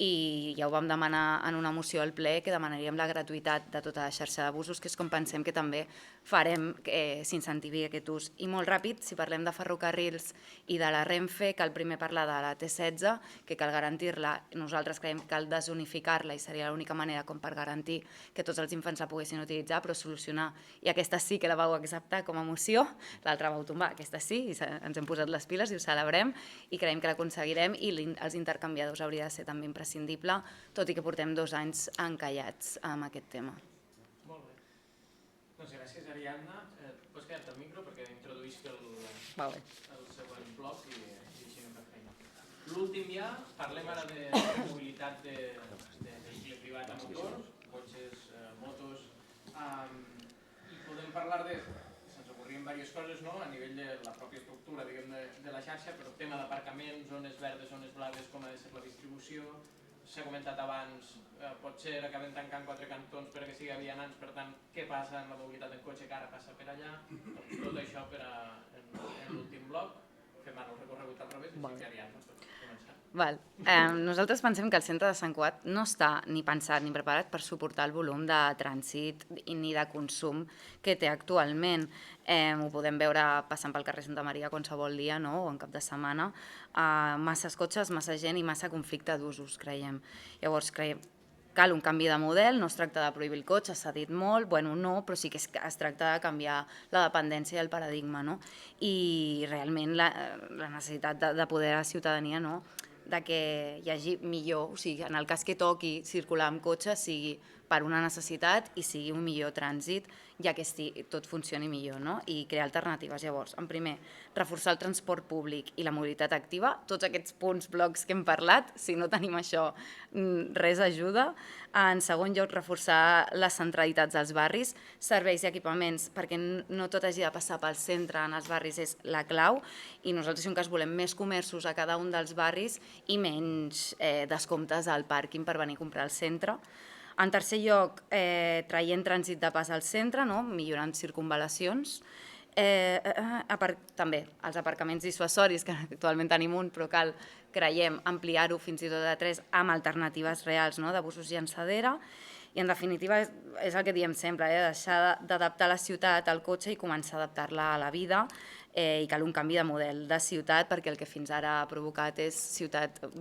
i ja ho vam demanar en una moció al ple que demanaríem la gratuïtat de tota la xarxa de busos, que és com pensem que també farem que s'incentivi aquest ús. I molt ràpid, si parlem de ferrocarrils i de la Renfe, cal primer parlar de la T16, que cal garantir-la. Nosaltres creiem que cal desunificar-la i seria l'única manera com per garantir que tots els infants la poguessin utilitzar, però solucionar. I aquesta sí que la vau acceptar com a moció, l'altra vau tombar, aquesta sí, i ens hem posat les piles i ho celebrem i creiem que l'aconseguirem i els intercanviadors hauria de ser també imprescindible, tot i que portem 2 anys encallats amb aquest tema. Molt bé. Doncs gràcies, Ariadna. Pots quedar-te el micro perquè introduïsc el següent bloc i així no fem feina. L'últim ja, parlem ara de mobilitat de vehicle privat a motor, cotxes, motos, i podem parlar de, se'ns ocorrien diverses coses, no?, a nivell de la pròpia estructura, diguem, de la xarxa, però tema d'aparcament, zones verdes, zones blaves, com ha de ser la distribució. S'ha comentat abans, potser acabem tancant 4 cantons perquè sigui vianants, per tant, què passa amb la mobilitat en cotxe que ara passa per allà? Tot això per a Val. Nosaltres pensem que el centre de Sant Cugat no està ni pensat ni preparat per suportar el volum de trànsit ni de consum que té actualment. Ho podem veure passant pel carrer Santa Maria qualsevol dia, no? O en cap de setmana. Masses cotxes, massa gent i massa conflicte d'usos, creiem. Llavors, cal un canvi de model, no es tracta de prohibir el cotxe, s'ha dit molt, bueno, no, però sí que es tracta de canviar la dependència i el paradigma, no? I realment la necessitat de poder a la ciutadania, no?, de que hi hagi millor, o sigui, en el cas que toqui circular amb cotxe, sigui per una necessitat i sigui un millor trànsit, ja que tot funcioni millor, no? I crear alternatives. Llavors, en primer, reforçar el transport públic i la mobilitat activa, tots aquests punts, blocs que hem parlat, si no tenim això, res ajuda. En segon lloc, reforçar les centralitats dels barris, serveis i equipaments, perquè no tot hagi de passar pel centre en els barris és la clau, i nosaltres, en cas, volem més comerços a cada un dels barris i menys descomptes al pàrquing per venir a comprar al centre. En tercer lloc, traient trànsit de pas al centre, millorant circunvalacions. També els aparcaments dissuasoris, que actualment tenim un, però cal, creiem, ampliar-ho fins i tot a 3 amb alternatives reals de busos llançadera. I en definitiva és el que diem sempre, deixar d'adaptar la ciutat al cotxe i començar a adaptar-la a la vida, i cal un canvi de model de ciutat perquè el que fins ara ha provocat és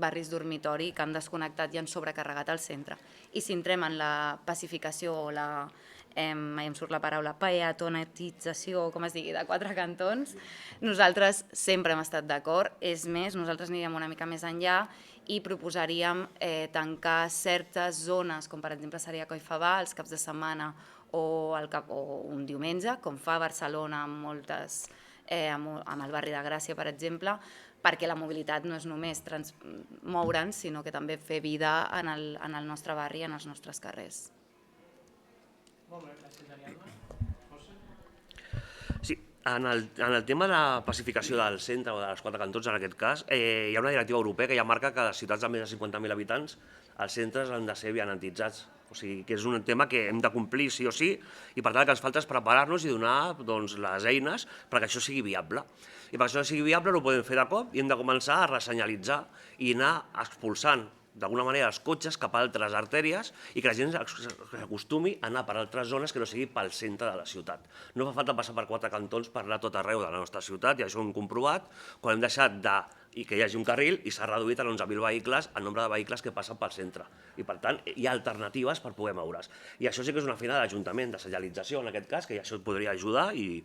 barris dormitori que han desconnectat i han sobrecarregat el centre. I si entrem en la pacificació o mai em surt la paraula, peatonetització, com es digui, de 4 cantons, nosaltres sempre hem estat d'acord. És més, nosaltres aniríem una mica més enllà i proposaríem tancar certes zones, com per exemple seria Collfabà, els caps de setmana o un diumenge, com fa Barcelona amb el barri de Gràcia, per exemple, perquè la mobilitat no és només moure'ns, sinó que també fer vida en el nostre barri i en els nostres carrers. Molt bé, gràcies, Ariadna. Sí, en el tema de la pacificació del centre o de les 4 cantons, en aquest cas, hi ha una directiva europea que ja marca que a les ciutats de més de 50.000 habitants els centres han de ser vianantitzats. O sigui, que és un tema que hem de complir sí o sí, i per tant el que ens falta és preparar-nos i donar les eines perquè això sigui viable. I perquè això sigui viable no ho podem fer de cop i hem de començar a ressenyalitzar i anar expulsant d'alguna manera els cotxes cap a altres artèries i que la gent s'acostumi a anar per altres zones que no sigui pel centre de la ciutat. No fa falta passar per 4 cantons per anar a tot arreu de la nostra ciutat, i això ho hem comprovat, quan hem deixat que hi hagi un carril i s'ha reduït a 11.000 vehicles el nombre de vehicles que passen pel centre. I per tant hi ha alternatives per poder moure's. I això sí que és una feina de l'Ajuntament, de senyalització en aquest cas, que això et podria ajudar i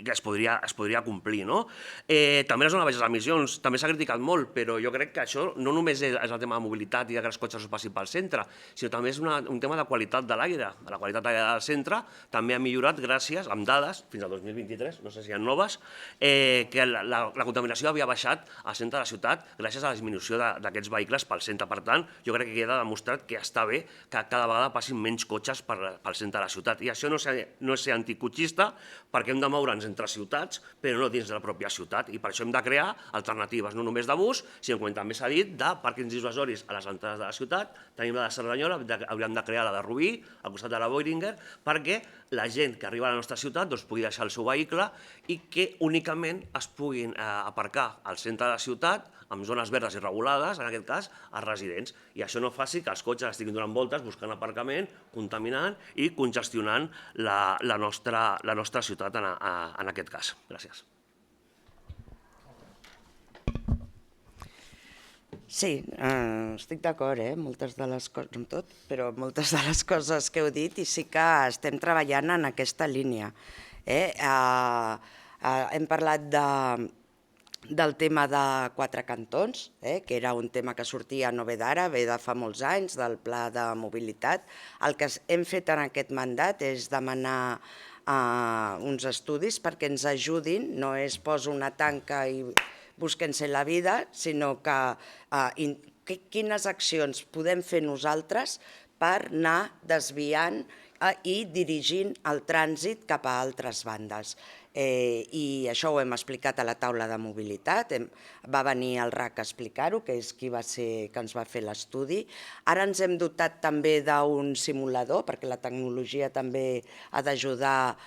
que es podria complir. També la zona de baixes emissions, també s'ha criticat molt, però jo crec que això no només és el tema de mobilitat i que els cotxes es passin pel centre, sinó també és un tema de qualitat de l'aire. La qualitat de l'aire del centre també ha millorat gràcies, amb dades, fins al 2023, no sé si hi ha noves, que la contaminació havia baixat al centre de la ciutat gràcies a la disminució d'aquests vehicles pel centre. Per tant, jo crec que queda demostrat que està bé que cada vegada passin menys cotxes pel centre de la ciutat. I això no és ser anticotxista, perquè hem de moure'ns entre ciutats, però no dins de la pròpia ciutat. I per això hem de crear alternatives, no només de bus, sinó, com també s'ha dit, de pàrquings dissuasoris a les entrades de la ciutat. Tenim la de Cerdanyola, hauríem de crear la de Rubí, al costat de la Boiringer, perquè la gent que arriba a la nostra ciutat pugui deixar el seu vehicle i que únicament es puguin aparcar al centre de la ciutat, amb zones verdes i regulades, en aquest cas, als residents. I això no faci que els cotxes estiguin donant voltes, buscant aparcament, contaminant i congestionant la nostra ciutat en aquest cas. Gràcies. Sí, estic d'acord, moltes de les coses, amb tot, però moltes de les coses que heu dit, i sí que estem treballant en aquesta línia. Hem parlat del tema de 4 cantons, que era un tema que sortia no ve d'ara, ve de fa molts anys, del pla de mobilitat. El que hem fet en aquest mandat és demanar uns estudis perquè ens ajudin, no és poso una tanca i busquem-se la vida, sinó que quines accions podem fer nosaltres per anar desviant i dirigint el trànsit cap a altres bandes. I això ho hem explicat a la taula de mobilitat, va venir el RAC a explicar-ho, que és qui va ser que ens va fer l'estudi. Ara ens hem dotat també d'un simulador, perquè la tecnologia també ha d'ajudar,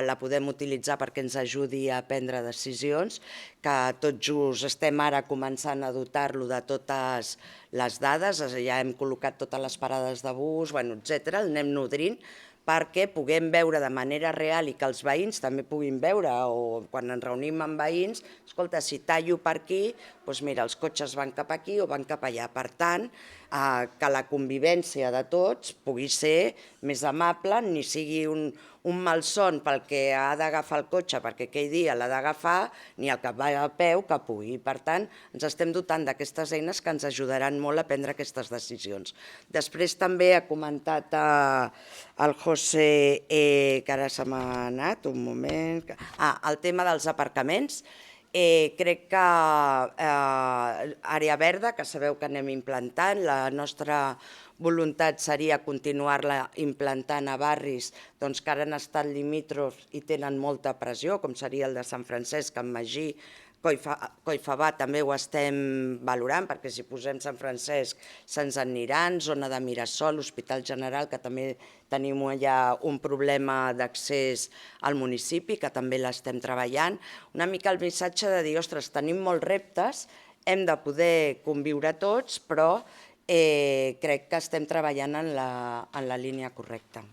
la podem utilitzar perquè ens ajudi a prendre decisions, que tot just estem ara començant a dotar-lo de totes les dades, ja hem col·locat totes les parades de bus, etc. El anem nodrint, perquè puguem veure de manera real i que els veïns també puguin veure, o quan ens reunim amb veïns, escolta, si tallo per aquí, doncs mira, els cotxes van cap aquí o van cap allà. Per tant, que la convivència de tots pugui ser més amable, ni sigui un malson pel que ha d'agafar el cotxe perquè aquell dia l'ha d'agafar, ni el que va a peu que pugui. Per tant, ens estem dotant d'aquestes eines que ens ajudaran molt a prendre aquestes decisions. Després també ha comentat el José, que ara se m'ha anat, un moment, el tema dels aparcaments. Crec que àrea verda, que sabeu que anem implantant, la nostra voluntat seria continuar-la implantant a barris que ara han estat limítrofs i tenen molta pressió, com seria el de Sant Francesc, Can Magí, Collfabà també ho estem valorant, perquè si posem Sant Francesc se'ns aniran, zona de Mirasol, Hospital General, que també tenim allà un problema d'accés al municipi, que també l'estem treballant. Una mica el missatge de dir, ostres, tenim molts reptes, hem de poder conviure tots, però crec que estem treballant en la línia correcta.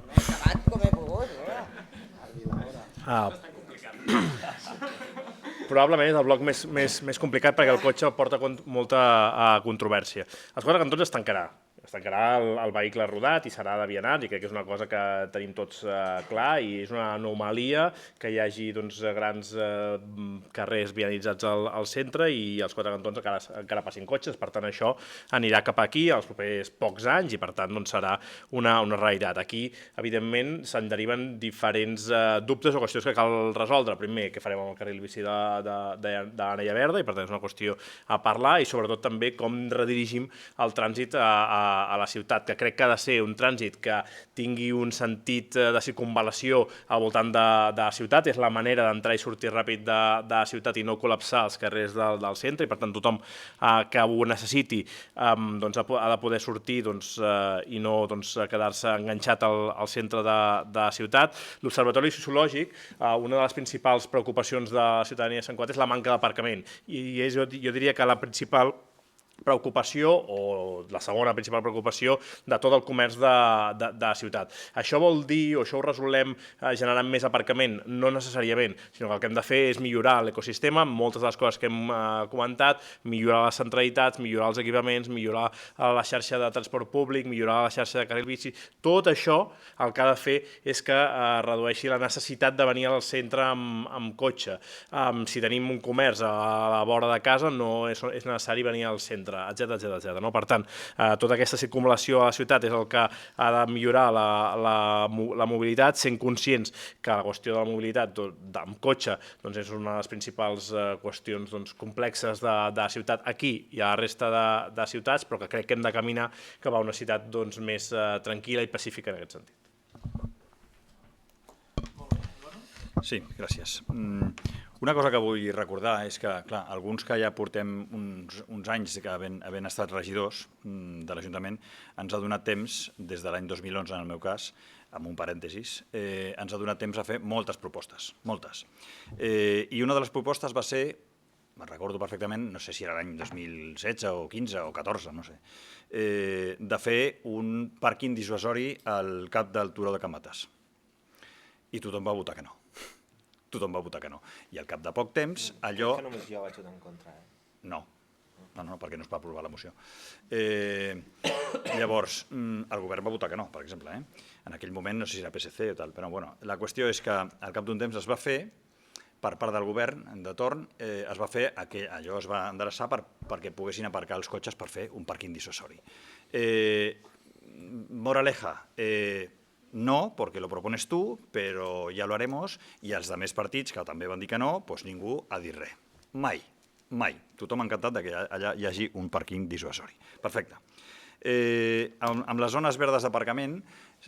He acabat com he pogut, Probablement és el bloc més complicat perquè el cotxe porta molta controvèrsia. Els quatre cantons es tancarà el vehicle rodat i serà de vianant, i crec que és una cosa que tenim tots clar, i és una anomalia que hi hagi grans carrers vianitzats al centre i els quatre cantons encara passin cotxes. Per tant, això anirà cap aquí els propers pocs anys i, per tant, serà una realitat. Aquí, evidentment, se'n deriven diferents dubtes o qüestions que cal resoldre. Primer, què farem amb el carril bici d'Anella Verda, i per tant és una qüestió a parlar, i sobretot també com redirigim el trànsit a la ciutat, que crec que ha de ser un trànsit que tingui un sentit de circunvalació al voltant de la ciutat. És la manera d'entrar i sortir ràpid de la ciutat i no col·lapsar els carrers del centre, i per tant tothom que ho necessiti ha de poder sortir i no quedar-se enganxat al centre de la ciutat. L'Observatori Sociològic, una de les principals preocupacions de la ciutadania de Sant Cugat és la manca d'aparcament, i jo diria que la principal preocupació, o la segona principal preocupació, de tot el comerç de la ciutat. Això vol dir, o això ho resolem generant més aparcament? No necessàriament, sinó que el que hem de fer és millorar l'ecosistema, moltes de les coses que hem comentat, millorar les centralitats, millorar els equipaments, millorar la xarxa de transport públic, millorar la xarxa de carril bici. Tot això el que ha de fer és que redueixi la necessitat de venir al centre amb cotxe. Si tenim un comerç a la vora de casa, no és necessari venir al centre, etc. Per tant, tota aquesta circulació a la ciutat és el que ha de millorar la mobilitat, sent conscients que la qüestió de la mobilitat amb cotxe és una de les principals qüestions complexes de la ciutat aquí i a la resta de ciutats, però que crec que hem de caminar cap a una ciutat més tranquil·la i pacífica en aquest sentit. Sí, gràcies. Una cosa que vull recordar és que, clar, alguns que ja portem uns anys que havent estat regidors de l'Ajuntament, ens ha donat temps, des de l'any 2011 en el meu cas, amb un parèntesis, ens ha donat temps a fer moltes propostes, moltes. I una de les propostes va ser, me'n recordo perfectament, no sé si era l'any 2016 o 15 o 14, no sé, de fer un pàrquing dissuasori al cap del turó de Can Batas. I tothom va votar que no. Tothom va votar que no. I al cap de poc temps, allò... Que només jo vaig votar en contra, No, perquè no es va aprovar la moció. Llavors, el govern va votar que no, per exemple. En aquell moment, no sé si era PSC o tal, però bueno, la qüestió és que al cap d'un temps es va fer, per part del govern de torn, es va fer allò es va endreçar perquè poguessin aparcar els cotxes per fer un pàrquing dissuasori. Moraleja, no, porque lo propones tú, pero ya lo haremos, i els altres partits que també van dir que no, doncs ningú ha dit res. Mai. Tothom encantat que allà hi hagi un pàrquing dissuasori. Perfecte. Amb les zones verdes d'aparcament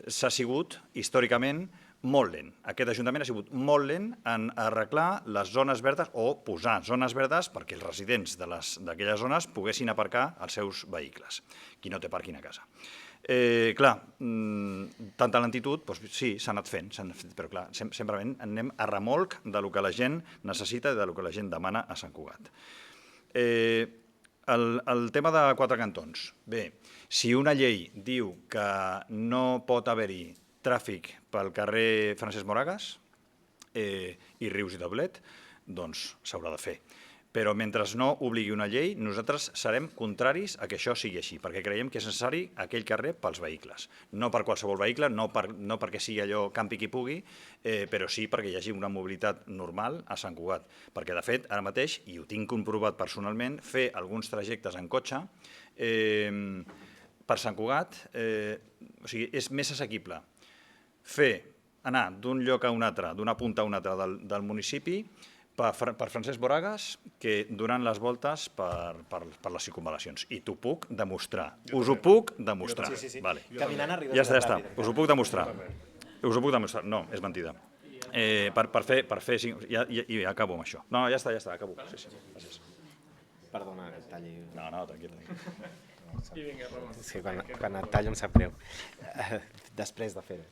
s'ha sigut, històricament, molt lent. Aquest Ajuntament ha sigut molt lent en arreglar les zones verdes o posar zones verdes perquè els residents d'aquelles zones poguessin aparcar els seus vehicles, qui no té pàrquing a casa. Clar, tanta lentitud, doncs sí, s'ha anat fent, però clar, sempre anem a remolc del que la gent necessita i del que la gent demana a Sant Cugat. El tema de 4 cantons. Bé, si una llei diu que no pot haver-hi tràfic pel carrer Francesc Moragas i Rius i Doblet, doncs s'haurà de fer. Però mentre no obligui una llei, nosaltres serem contraris a que això sigui així, perquè creiem que és necessari aquell carrer pels vehicles. No per qualsevol vehicle, no perquè sigui allò campi qui pugui, però sí perquè hi hagi una mobilitat normal a Sant Cugat. Perquè, de fet, ara mateix, i ho tinc comprovat personalment, fer alguns trajectes en cotxe per Sant Cugat és més assequible anar d'un lloc a un altre, d'una punta a una altra del municipi, per Francesc Moragas que donant les voltes per les circunvalacions. I t'ho puc demostrar. Us ho puc demostrar. Caminant arribes ja està. Us ho puc demostrar. No, és mentida. Per fer... I acabo amb això. No, ja està, acabo. Gràcies. Perdona que et talli. No, tranquil. És que quan et tallo em sap greu. Després de fer-ho.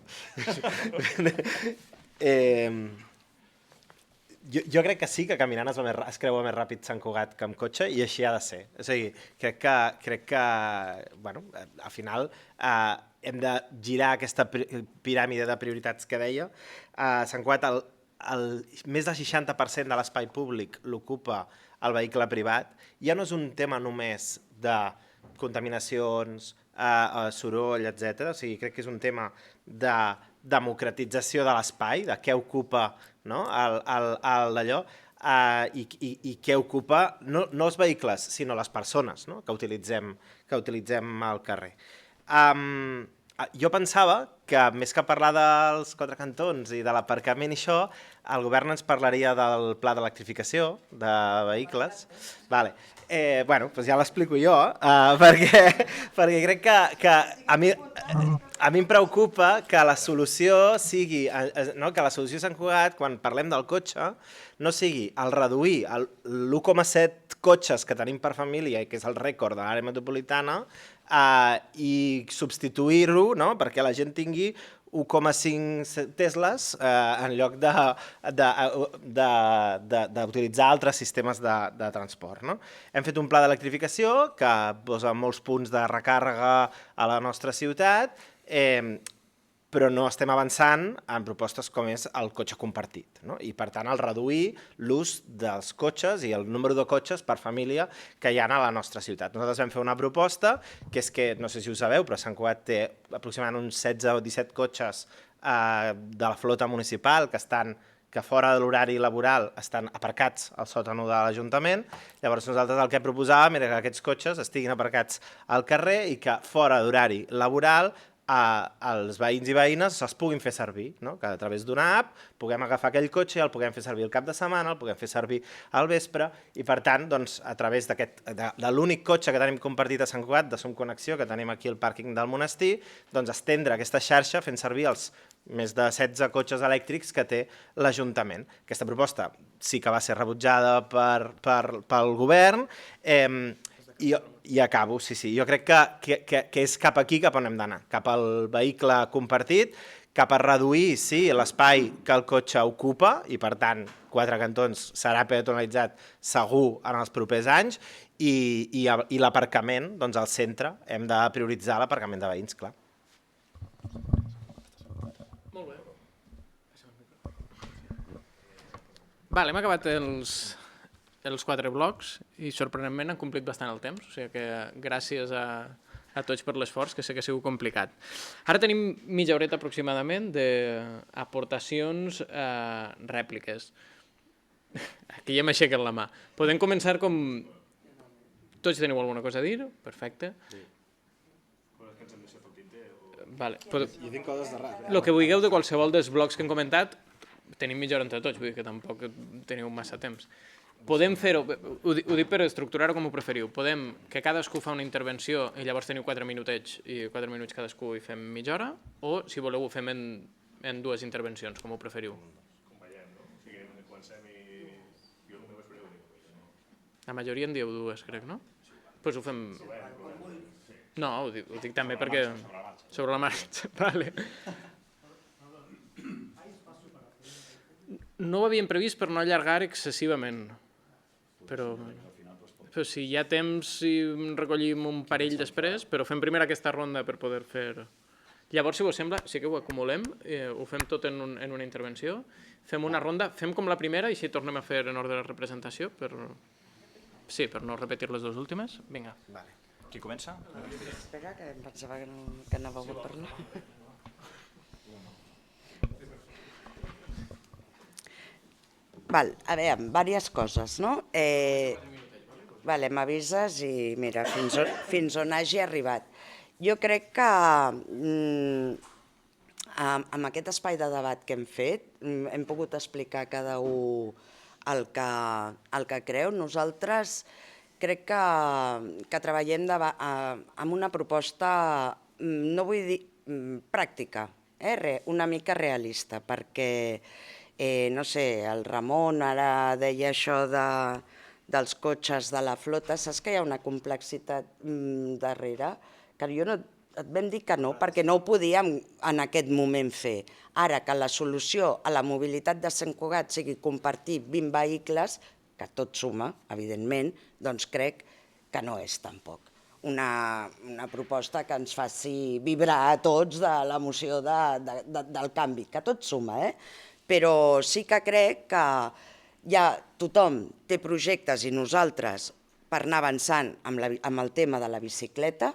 Jo crec que sí, que caminant es creua més ràpid Sant Cugat que amb cotxe, i així ha de ser. És a dir, crec que al final hem de girar aquesta piràmide de prioritats que deia. A Sant Cugat més del 60% de l'espai públic l'ocupa el vehicle privat. Ja no és un tema només de contaminacions, soroll, etc. O sigui, crec que és un tema de democratització de l'espai, de què ocupa d'allò, i què ocupa no els vehicles, sinó les persones que utilitzem al carrer. Jo pensava que, més que parlar dels 4 cantons i de l'aparcament i això, el govern ens parlaria del pla d'electrificació de vehicles. Doncs ja l'explico jo, perquè crec que a mi em preocupa que la solució sigui, que la solució a Sant Cugat, quan parlem del cotxe, no sigui el reduir l'1,7 cotxes que tenim per família, que és el rècord de l'àrea metropolitana, i substituir-ho perquè la gent tingui 1,5 Tesles en lloc d'utilitzar altres sistemes de transport. Hem fet un pla d'electrificació que posa molts punts de recàrrega a la nostra ciutat, però no estem avançant en propostes com és el cotxe compartit. I, per tant, el reduir l'ús dels cotxes i el número de cotxes per família que hi ha a la nostra ciutat. Nosaltres vam fer una proposta, que és que, no sé si ho sabeu, però Sant Cugat té aproximadament uns 16 o 17 cotxes de la flota municipal que fora de l'horari laboral estan aparcats al sòtano de l'Ajuntament. Llavors nosaltres el que proposàvem era que aquests cotxes estiguin aparcats al carrer i que fora d'horari laboral els veïns i veïnes se'ls puguin fer servir, que a través d'una app puguem agafar aquell cotxe i el puguem fer servir el cap de setmana, el puguem fer servir al vespre, i per tant, a través de l'únic cotxe que tenim compartit a Sant Cugat, de Somconnexió, que tenim aquí al pàrquing del monestir, estendre aquesta xarxa fent servir els més de 16 cotxes elèctrics que té l'Ajuntament. Aquesta proposta sí que va ser rebutjada pel govern, i acabo, sí. Jo crec que és cap aquí cap on hem d'anar, cap al vehicle compartit, cap a reduir, sí, l'espai que el cotxe ocupa, i per tant 4 cantons serà peatonalitzat segur en els propers anys, i l'aparcament, al centre, hem de prioritzar l'aparcament de veïns, clar. Molt bé. Hem acabat els 4 blocs i sorprenentment han complit bastant el temps, o sigui que gràcies a tots per l'esforç, que sé que ha sigut complicat. Ara tenim mitja horeta aproximadament d'aportacions rèpliques. Aquí ja m'aixequen la mà. Podem començar com... Tots teniu alguna cosa a dir? Perfecte. Jo tinc coses de ràpid. El que vulgueu de qualsevol dels blocs que hem comentat, tenim mitja hora entre tots, vull dir que tampoc teniu massa temps. Podem fer-ho, ho dic per estructurar-ho com ho preferiu, podem que cadascú fa una intervenció i llavors teniu 4 minutets i 4 minuts cadascú i fem mitja hora, o si voleu ho fem en en dues intervencions, com ho preferiu. La majoria en dieu dues, crec, no? Doncs ho fem... No, ho dic també perquè... Sobre la marxa. Vale. No ho havíem previst per no allargar excessivament, però si hi ha temps i recollim un parell després, però fem primer aquesta ronda per poder fer... Llavors, si us sembla, sí que ho acumulem, ho fem tot en una intervenció, fem una ronda, fem com la primera i així tornem a fer en ordre de representació, sí, per no repetir les dues últimes. Vinga. Qui comença? Espera, que em pensava que anàveu a parlar. Val, a veure, diverses coses, no? Vale, m'avises i mira, fins on hagi arribat. Jo crec que amb aquest espai de debat que hem fet hem pogut explicar cada un el que creu. Nosaltres crec que treballem amb una proposta, no vull dir pràctica, una mica realista, perquè, no sé, el Ramon ara deia això dels cotxes de la flota, saps que hi ha una complexitat darrere? Que et vam dir que no, perquè no ho podíem en aquest moment fer. Ara que la solució a la mobilitat de Sant Cugat sigui compartir 20 vehicles, que tot suma, evidentment, doncs crec que no és tampoc una proposta que ens faci vibrar a tots de l'emoció del canvi, que tot suma, però sí que crec que ja tothom té projectes i nosaltres per anar avançant amb el tema de la bicicleta.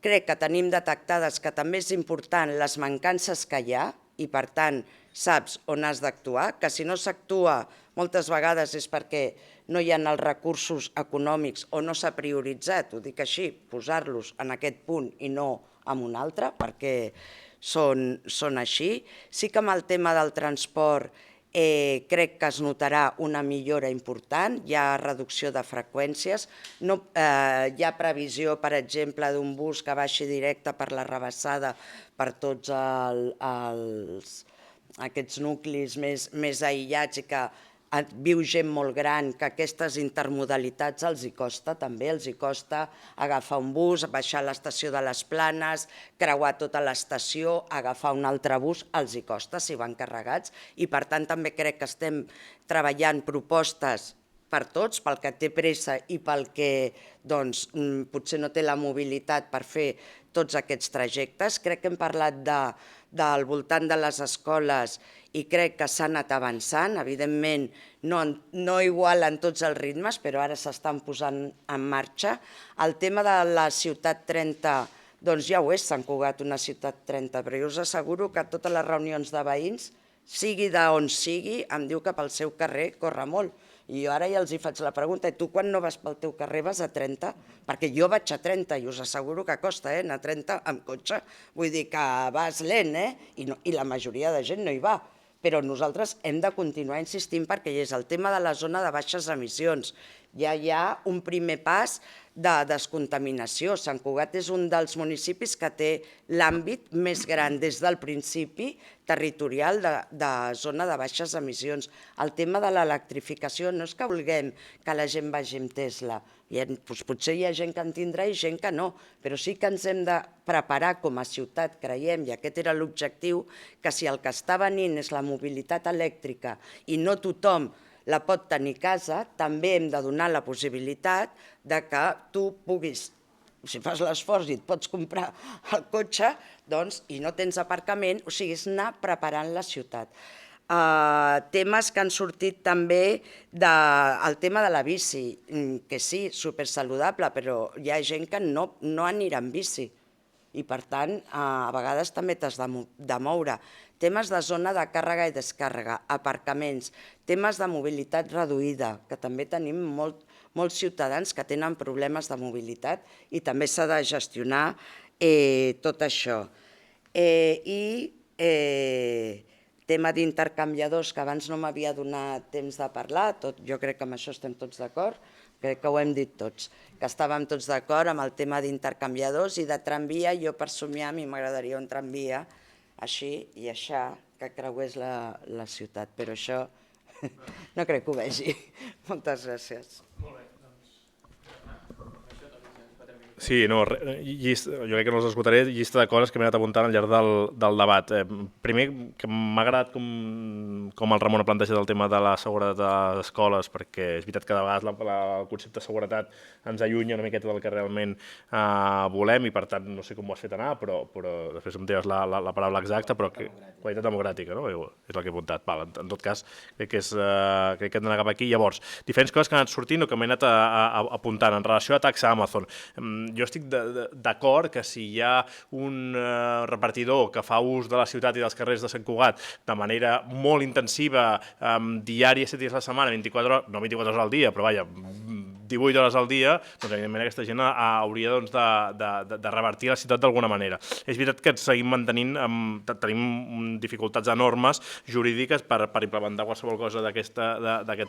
Crec que tenim detectades que també és important les mancances que hi ha i, per tant, saps on has d'actuar, que si no s'actua moltes vegades és perquè no hi ha els recursos econòmics o no s'ha prioritzat, ho dic així, posar-los en aquest punt i no en un altre, perquè són així. Sí que amb el tema del transport crec que es notarà una millora important, hi ha reducció de freqüències, hi ha previsió, per exemple, d'un bus que baixi directe per la Rabassada per tots aquests nuclis més aïllats i que viu gent molt gran, que aquestes intermodalitats els hi costa també, els hi costa agafar un bus, baixar a l'estació de les Planes, creuar tota l'estació, agafar un altre bus, els hi costa si van carregats i per tant també crec que estem treballant propostes per tots, pel que té pressa i pel que potser no té la mobilitat per fer tots aquests trajectes. Crec que hem parlat del voltant de les escoles i crec que s'ha anat avançant, evidentment no igual en tots els ritmes, però ara s'estan posant en marxa. El tema de la ciutat 30, doncs ja ho és Sant Cugat, una ciutat 30, però jo us asseguro que totes les reunions de veïns, sigui d'on sigui, em diu que pel seu carrer corre molt. I jo ara ja els faig la pregunta, i tu quan no vas pel teu carrer vas a 30? Perquè jo vaig a 30 i us asseguro que costa anar a 30 amb cotxe. Vull dir que vas lent, i la majoria de gent no hi va. Però nosaltres hem de continuar insistint perquè és el tema de la zona de baixes emissions. Ja hi ha un primer pas de descontaminació. Sant Cugat és un dels municipis que té l'àmbit més gran des del principi territorial de zona de baixes emissions. El tema de l'electrificació no és que vulguem que la gent vagi amb Tesla. Potser hi ha gent que en tindrà i gent que no, però sí que ens hem de preparar com a ciutat, creiem, i aquest era l'objectiu, que si el que està venint és la mobilitat elèctrica i no tothom la pot tenir a casa, també hem de donar la possibilitat de que tu puguis, si fas l'esforç i et pots comprar el cotxe, doncs, i no tens aparcament, o sigui, és anar preparant la ciutat. Temes que han sortit també del tema de la bici, que sí, supersaludable, però hi ha gent que no anirà amb bici i per tant a vegades també t'has de moure. Temes de zona de càrrega i descàrrega, aparcaments, temes de mobilitat reduïda, que també tenim molts ciutadans que tenen problemes de mobilitat i també s'ha de gestionar tot això. I tema d'intercanviadors, que abans no m'havia donat temps de parlar, jo crec que amb això estem tots d'acord, crec que ho hem dit tots, que estàvem tots d'acord amb el tema d'intercanviadors i de tramvia. Jo per somiar, a mi m'agradaria un tramvia així i això, que creués la ciutat, però això no crec que ho vegi. Moltes gràcies. Sí, no, jo crec que no els esgotaré, llista de coses que m'he anat apuntant al llarg del debat. Primer, que m'ha agradat com el Ramon ha plantejat el tema de la seguretat a les escoles, perquè és veritat que de vegades el concepte de seguretat ens allunya una miqueta del que realment volem i per tant no sé com ho has fet anar, però després em tires la paraula exacta, però qualitat democràtica, no? És el que he apuntat. En tot cas, crec que hem d'anar cap aquí. Llavors, diferents coses que han anat sortint o que m'he anat apuntant en relació a taxa Amazon. Jo estic d'acord que si hi ha un repartidor que fa ús de la ciutat i dels carrers de Sant Cugat de manera molt intensiva, diària, 7 dies a la setmana, 24 hores, no 24 hores al dia, però vaja, 18 hores al dia, doncs evidentment aquesta gent hauria de revertir la ciutat d'alguna manera. És veritat que seguim mantenint, tenim dificultats enormes jurídiques per implementar qualsevol cosa d'aquest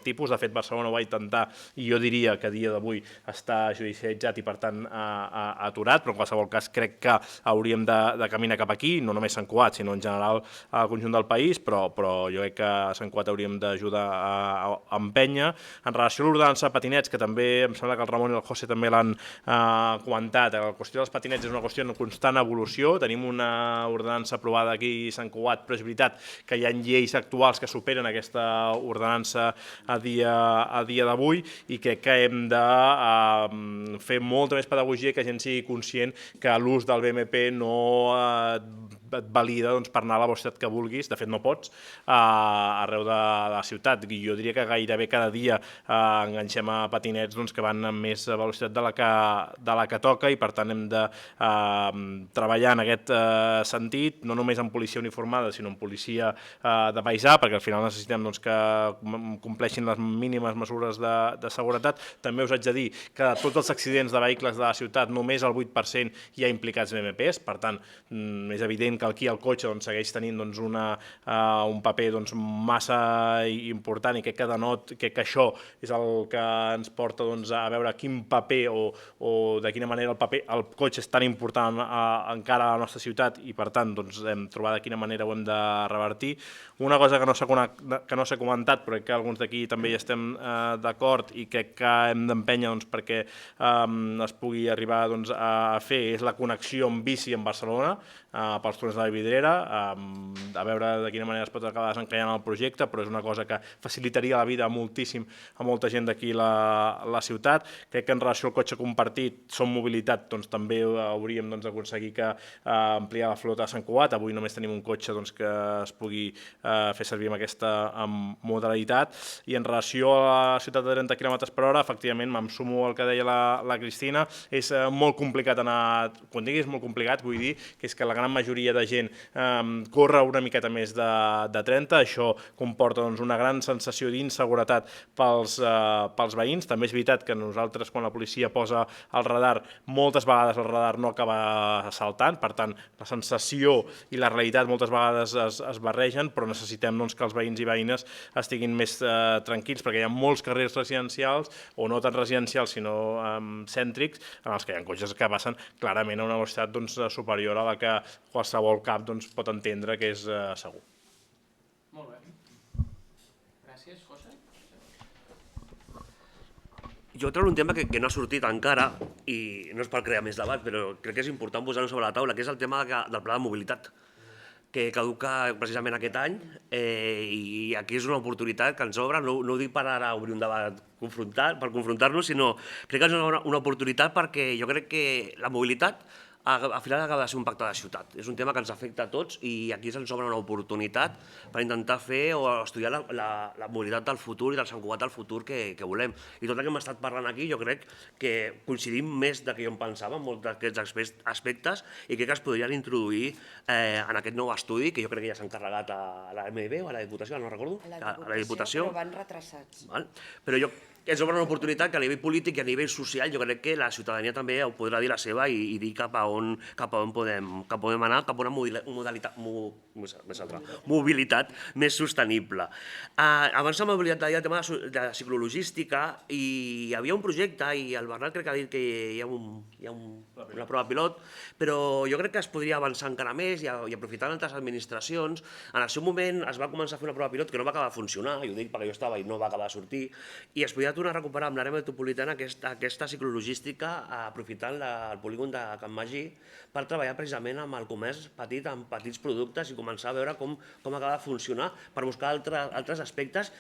tipus. De fet, Barcelona ho va intentar i jo diria que a dia d'avui està judicialitzat i per tant aturat, però en qualsevol cas crec que hauríem de caminar cap aquí, no només Sant Cugat, sinó en general al conjunt del país, però jo crec que a Sant Cugat hauríem d'ajudar a empènyer. En relació a l'ordenança de patinets, que també em sembla que el Ramon i el José també l'han comentat, la qüestió dels patinets és una qüestió en constant evolució, tenim una ordenança aprovada aquí a Sant Cugat, però és veritat que hi ha lleis actuals que superen aquesta ordenança a dia d'avui i crec que hem de fer molta més pedagogia i que la gent sigui conscient que l'ús del BMP no et valida per anar a la velocitat que vulguis, de fet no pots, arreu de la ciutat. Jo diria que gairebé cada dia enganxem a patinets que van amb més velocitat de la que toca i per tant hem de treballar en aquest sentit, no només en policia uniformada, sinó en policia de paisà, perquè al final necessitem que compleixin les mínimes mesures de seguretat. També us haig de dir que de tots els accidents de vehicles de la ciutat només el 8% hi ha implicats BMPs, per tant és evident que aquí el cotxe segueix tenint un paper massa important i crec que això és el que ens porta a veure quin paper o de quina manera el cotxe és tan important encara a la nostra ciutat i per tant hem trobat de quina manera ho hem de revertir. Una cosa que no s'ha comentat però que alguns d'aquí també hi estem d'acord i crec que hem d'empènyer perquè es pugui arribar a fer és la connexió amb bici en Barcelona pels túnels de la Vidrera, a veure de quina manera es pot acabar desencallant el projecte, però és una cosa que facilitaria la vida moltíssim a molta gent d'aquí la ciutat. Crec que en relació al cotxe compartit, som mobilitat, també hauríem d'aconseguir ampliar la flota a Sant Cugat. Avui només tenim un cotxe que es pugui fer servir amb aquesta modalitat. I en relació a la ciutat de 30 km/h, efectivament, em sumo al que deia la Cristina, és molt complicat anar, quan digui és molt complicat, vull dir que és que la gran majoria de gent corre una miqueta més de 30, això comporta una gran sensació d'inseguretat pels veïns. També és veritat que nosaltres, quan la policia posa el radar, moltes vegades el radar no acaba saltant, per tant, la sensació i la realitat moltes vegades es barregen, però necessitem que els veïns i veïnes estiguin més tranquils, perquè hi ha molts carrers residencials, o no tan residencials, sinó cèntrics, en els que hi ha cotxes que passen clarament a una velocitat superior a la que qualsevol cap pot entendre que és segur. Molt bé. Gràcies, José. Jo trobo un tema que no ha sortit encara, i no és per crear més debat, però crec que és important posar-ho sobre la taula, que és el tema del pla de mobilitat, que caduca precisament aquest any, i aquí és una oportunitat que ens obre, no ho dic per ara obrir un debat per confrontar-nos, sinó crec que és una oportunitat perquè jo crec que la mobilitat al final acaba de ser un pacte de ciutat. És un tema que ens afecta a tots i aquí se'ns obre una oportunitat per intentar fer o estudiar la mobilitat del futur i del Sant Cugat del futur que volem. I tot el que hem estat parlant aquí jo crec que coincidim més del que jo em pensava en molts d'aquests aspectes i crec que es podrien introduir en aquest nou estudi que jo crec que ja s'ha encarregat a la MIB o a la Diputació, no recordo. A la Diputació, però van retrasats. Però ens obre una oportunitat que a nivell polític i a nivell social jo crec que la ciutadania també podrà dir la seva i dir cap a on podem anar, cap a una mobilitat més sostenible. Abans de mobilitat deia el tema de ciclologística i hi havia un projecte i el Bernat crec que ha dit que hi ha una prova pilot, però jo crec que es podria avançar encara més i aprofitant altres administracions. En el seu moment es va començar a fer una prova pilot que no va acabar de funcionar, i ho dic perquè jo estava i no va acabar de sortir, i es podia tornar a recuperar amb l'àrea metropolitana aquesta ciclologística aprofitant el polígon de Can Magí per treballar precisament amb el comerç petit, amb petits productes i començar a veure com acaba de funcionar per buscar altres aspectes,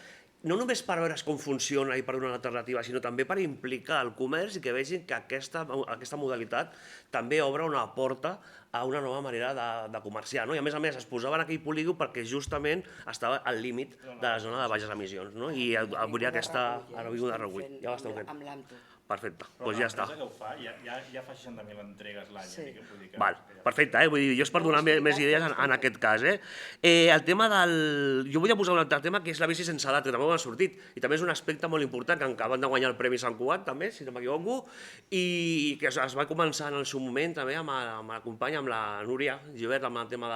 no només per veure com funciona i per donar una alternativa, sinó també per implicar el comerç i que vegin que aquesta modalitat també obre una porta a una nova manera de comerciar. I a més es posava en aquell polígon perquè justament estava al límit de la zona de baixes emissions. I hauria aquesta avinguda de recull. Ja ho esteu fent. Amb l'AMTO. Perfecte, doncs ja està. Que ho fa, ja fa 60.000 entregues l'any. Val, perfecte, vull dir, jo és per donar més idees en aquest cas. El tema del... Jo vull posar un altre tema que és la bici sense edat, que també ho ha sortit, i també és un aspecte molt important, que acaben de guanyar el Premi Sant Cugat, també, si no m'equivoco, i que es va començar en el seu moment també amb la companya, amb la Núria Givert, amb el tema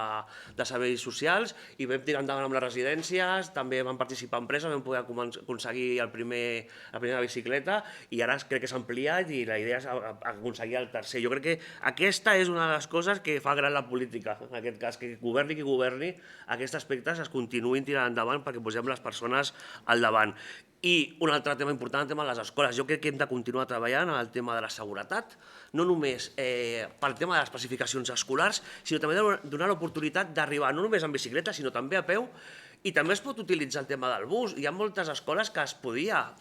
de serveis socials, i vam tirar endavant amb les residències, també vam participar en empreses, vam poder aconseguir la primera bicicleta, i ara crec que s'ha ampliat i la idea és aconseguir el tercer. Jo crec que aquesta és una de les coses que fa gran la política, en aquest cas, que governi qui governi, aquests aspectes es continuïn tirant endavant perquè posem les persones al davant. I un altre tema important, el tema de les escoles. Jo crec que hem de continuar treballant en el tema de la seguretat, no només pel tema de les especificacions escolars, sinó també donar l'oportunitat d'arribar no només en bicicleta, sinó també a peu. I també es pot utilitzar el tema del bus. Hi ha moltes escoles que es podria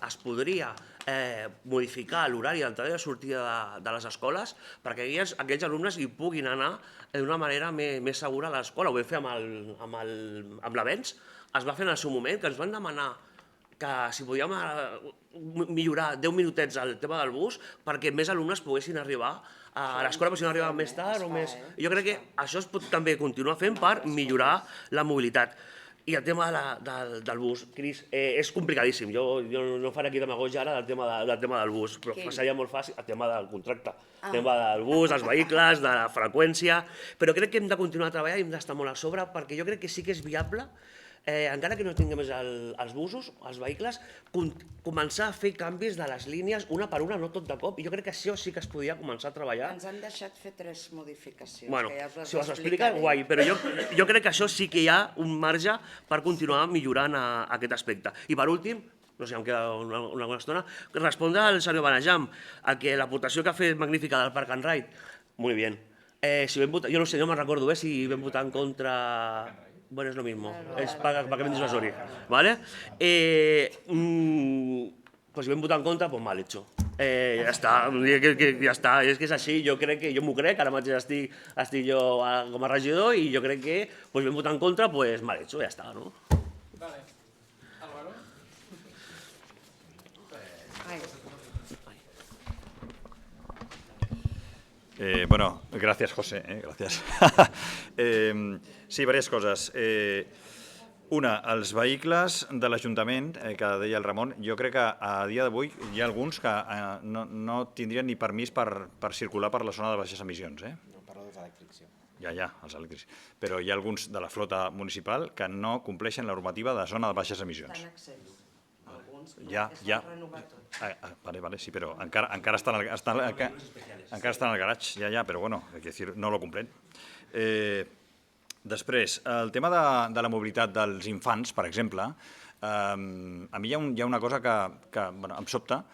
modificar l'horari d'entrada i de sortida de les escoles perquè aquells alumnes hi puguin anar d'una manera més segura a l'escola. Ho vam fer amb l'Avenç, es va fer en el seu moment, que ens van demanar que si podíem millorar 10 minutets el tema del bus perquè més alumnes poguessin arribar a l'escola, però si no arribaven més tard o més... Jo crec que això es pot també continuar fent per millorar la mobilitat. I el tema del bus, Cris, és complicadíssim. Jo no faré aquí demagogia ara del tema del bus, però seria molt fàcil el tema del contracte, el tema del bus, dels vehicles, de la freqüència, però crec que hem de continuar treballant i hem d'estar molt a sobre perquè jo crec que sí que és viable, encara que no tinguem els busos, els vehicles, començar a fer canvis de les línies una per una, no tot de cop. I jo crec que això sí que es podria començar a treballar. Ens han deixat fer 3 modificacions. Bueno, si us explica, guai, però jo crec que això sí que hi ha un marge per continuar millorant aquest aspecte. I per últim, no sé, em queda una bona estona, respondre al senyor Benejam, que l'aportació que ha fet magnífica del Park and Ride, molt bé. Jo no sé, no me'n recordo si vam votar en contra... Bueno, es lo mismo, es para que me disuasori, ¿vale? Pues si vam votar en contra, pues mal hecho. Ja està, és que és així, jo m'ho crec, ara mateix estic jo com a regidor i jo crec que vam votar en contra, pues mal hecho, ja està, no? Vale. Álvaro? Bueno, gracias, José. Gracias. Sí, varias coses. Una, els vehicles de l'Ajuntament, que deia el Ramon, jo crec que a dia d'avui hi ha alguns que no tindrien ni permís per circular per la zona de baixes emissions. No, parlo dels elèctrics, sí. Ja, els elèctrics. Però hi ha alguns de la flota municipal que no compleixen la normativa de zona de baixes emissions. Estan accents. Alguns Ja. Vale, sí, però encara estan al garatge, ja, però bueno, no lo cumplen. Després, el tema de la mobilitat dels infants, per exemple, a mi hi ha una cosa que em sobta,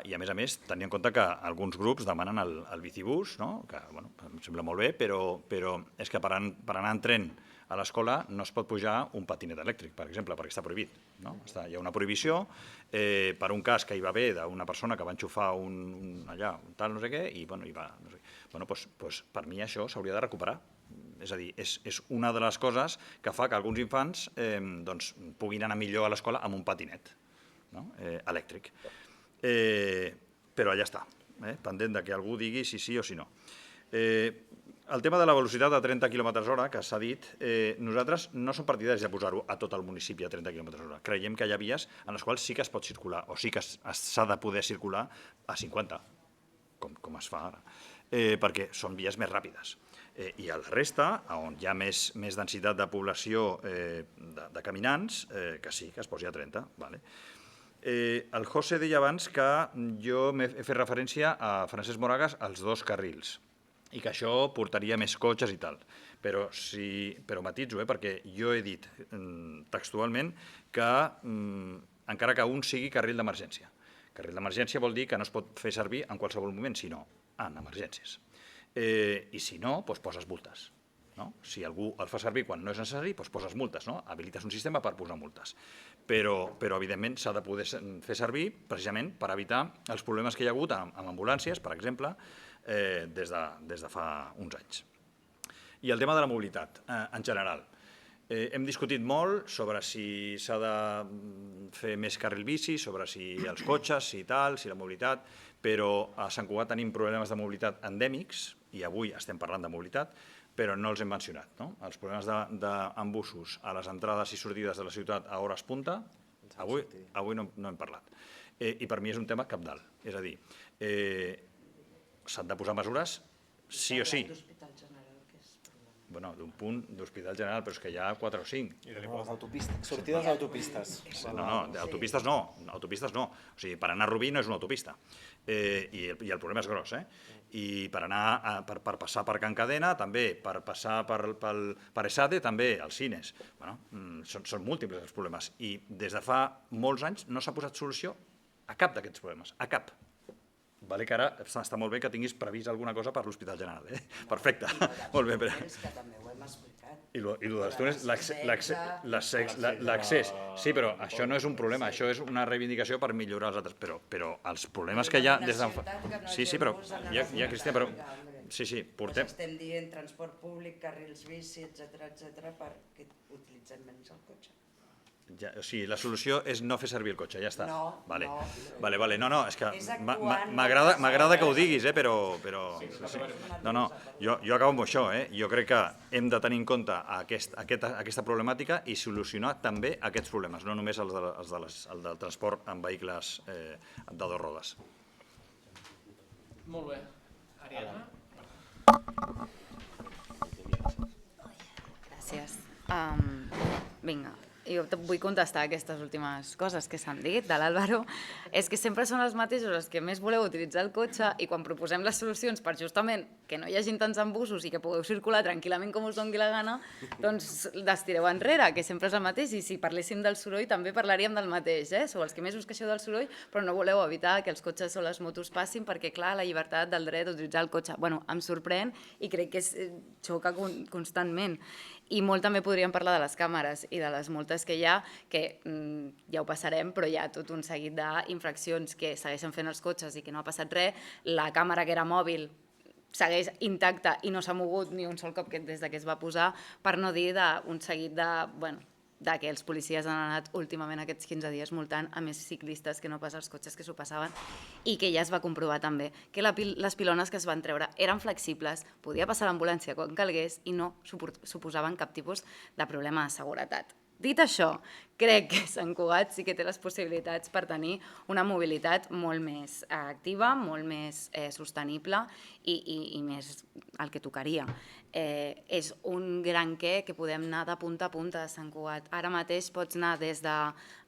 i a més, tenint en compte que alguns grups demanen el bicibús, que em sembla molt bé, però és que per anar en tren a l'escola no es pot pujar un patinet elèctric, per exemple, perquè està prohibit. Hi ha una prohibició per un cas que hi va haver d'una persona que va enxufar un tal no sé què, i per mi això s'hauria de recuperar. És a dir, és una de les coses que fa que alguns infants puguin anar millor a l'escola amb un patinet elèctric. Però allà està, pendent que algú digui si sí o si no. El tema de la velocitat a 30 km/h, que s'ha dit, nosaltres no som partidaris de posar-ho a tot el municipi a 30 km/h. Creiem que hi ha vies en les quals sí que es pot circular, o sí que s'ha de poder circular a 50, com es fa ara, perquè són vies més ràpides. I a la resta, on hi ha més densitat de població de caminants, que sí, que es posi a 30. El José deia abans que jo he fet referència a Francesc Moragas als 2 carrils i que això portaria més cotxes i tal. Però matitzo, perquè jo he dit textualment que encara que un sigui carril d'emergència. Carril d'emergència vol dir que no es pot fer servir en qualsevol moment, sinó en emergències. I si no, doncs poses multes. Si algú el fa servir quan no és necessari, doncs poses multes, habilites un sistema per posar multes. Però evidentment, s'ha de poder fer servir precisament per evitar els problemes que hi ha hagut amb ambulàncies, per exemple, des de fa uns anys. I el tema de la mobilitat, en general. Hem discutit molt sobre si s'ha de fer més carril bici, sobre si els cotxes, si tal, si la mobilitat, però a Sant Cugat tenim problemes de mobilitat endèmics, i avui estem parlant de mobilitat, però no els hem mencionat. Els problemes d'embussos a les entrades i sortides de la ciutat a hores punta, avui no hem parlat. I per mi és un tema cabdal. És a dir, s'han de posar mesures sí o sí. Bueno, d'un punt d'Hospital General, però és que hi ha 4 o 5. Les autopistes, sortides d'autopistes. No, autopistes no. O sigui, per anar a Rubí no és una autopista. I el problema és gros, I per passar per Can Cadena, també, per passar per ESADE, també, als cines. Són múltiples els problemes. I des de fa molts anys no s'ha posat solució a cap d'aquests problemes, a cap. Vale, que ara està molt bé que tinguis previst alguna cosa per l'Hospital General. Perfecte, molt bé. És que també ho hem explicat. I el dels túnels, l'accés. Sí, però això no és un problema, això és una reivindicació per millorar els altres. Però els problemes que hi ha des d'en fa... Sí, però... Ja, Cristian, però... Sí, portem... Estem dient transport públic, carrils bici, etcètera, perquè utilitzem menys el cotxe. O sigui, la solució és no fer servir el cotxe, ja està. No. No, és que m'agrada que ho diguis, però... No, jo acabo amb això, Jo crec que hem de tenir en compte aquesta problemàtica i solucionar també aquests problemes, no només el del transport amb vehicles de 2 rodes. Molt bé. Ariadna? Gràcies. Vinga, jo vull contestar aquestes últimes coses que s'han dit de l'Àlvaro. És que sempre són els mateixos els que més voleu utilitzar el cotxe i quan proposem les solucions per justament que no hi hagin tants embussos i que pugueu circular tranquil·lament com us doni la gana, doncs destireu enrere, que sempre és el mateix. I si parléssim del soroll també parlaríem del mateix. Sou els que més us queixeu del soroll, però no voleu evitar que els cotxes o les motos passin perquè, clar, la llibertat del dret d'utilitzar el cotxe. Bueno, em sorprèn i crec que xoca constantment. I molt també podríem parlar de les càmeres i de les multes que hi ha, que ja ho passarem, però hi ha tot un seguit d'infraccions que segueixen fent els cotxes i que no ha passat res. La càmera que era mòbil segueix intacta i no s'ha mogut ni un sol cop des que es va posar, per no dir d'un seguit de que els policies han anat últimament aquests 15 dies multant a més ciclistes que no pas els cotxes que s'ho passaven i que ja es va comprovar també que les pilones que es van treure eren flexibles, podia passar l'ambulància quan calgués i no suposaven cap tipus de problema de seguretat. Dit això, crec que Sant Cugat sí que té les possibilitats per tenir una mobilitat molt més activa, molt més sostenible i més el que tocaria. És un gran què que podem anar de punta a punta de Sant Cugat. Ara mateix pots anar des de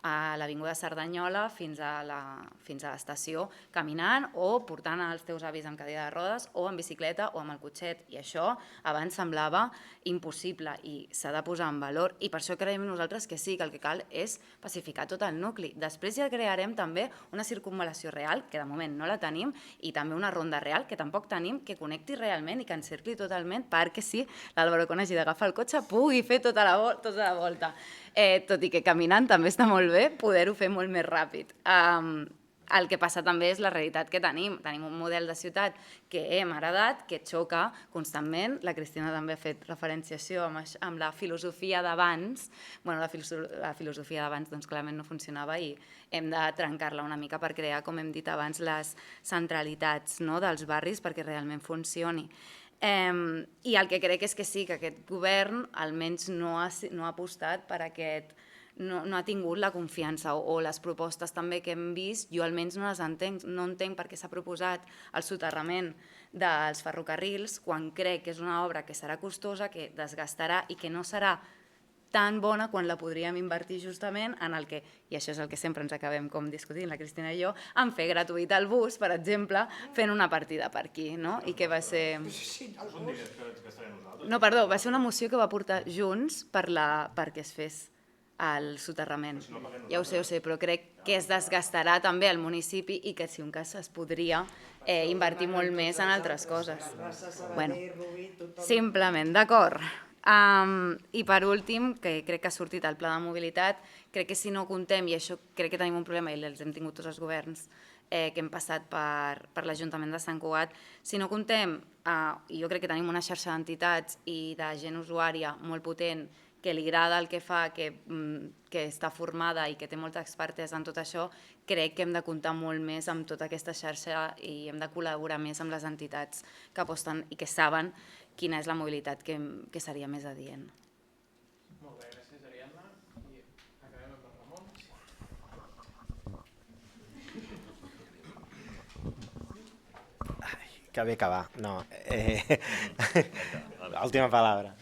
l'Avinguda Cerdanyola fins a l'estació caminant o portant els teus avis amb cadira de rodes o en bicicleta o amb el cotxet. I això abans semblava impossible i s'ha de posar en valor. I per això creiem nosaltres que sí, que el que cal és pacificar tot el nucli. Després ja crearem també una circunvalació real, que de moment no la tenim, i també una ronda real, que tampoc tenim, que connecti realment i que encercli totalment perquè sí, l'Àlvaro, quan hagi d'agafar el cotxe, pugui fer tota la volta. Tot i que caminant també està molt bé, poder-ho fer molt més ràpid. El que passa també és la realitat que tenim. Tenim un model de ciutat que hem heredat, que xoca constantment. La Cristina també ha fet referència a això amb la filosofia d'abans. La filosofia d'abans doncs, clarament no funcionava i hem de trencar-la una mica per crear, com hem dit abans, les centralitats dels barris perquè realment funcioni. I el que crec és que sí, que aquest govern almenys no ha apostat per aquest no ha tingut la confiança, o les propostes també que hem vist, jo almenys no les entenc, no entenc per què s'ha proposat el soterrament dels ferrocarrils quan crec que és una obra que serà costosa, que desgastarà i que no serà tan bona quan la podríem invertir justament en el que, i això és el que sempre ens acabem com discutint, la Cristina i jo, en fer gratuït el bus, per exemple, fent una partida per aquí, no? I que va ser... No, perdó, va ser una moció que va portar Junts perquè es fes el soterrament. Ja ho sé, però crec que es desgastarà també el municipi i que si un cas es podria invertir molt més en altres coses. Bueno, simplement, d'acord. I per últim, que crec que ha sortit el pla de mobilitat, crec que si no comptem, i això crec que tenim un problema i els hem tingut tots els governs que hem passat per l'Ajuntament de Sant Cugat, si no comptem, i jo crec que tenim una xarxa d'entitats i de gent usuària molt potent que li agrada el que fa, que està formada i que té molta expertesa en tot això, crec que hem de comptar molt més amb tota aquesta xarxa i hem de col·laborar més amb les entitats que aposten i que saben quina és la mobilitat que seria més adient. Molt bé, gràcies, Ariadna. I acabem amb el Ramon. Que bé que va. No. Última palabra.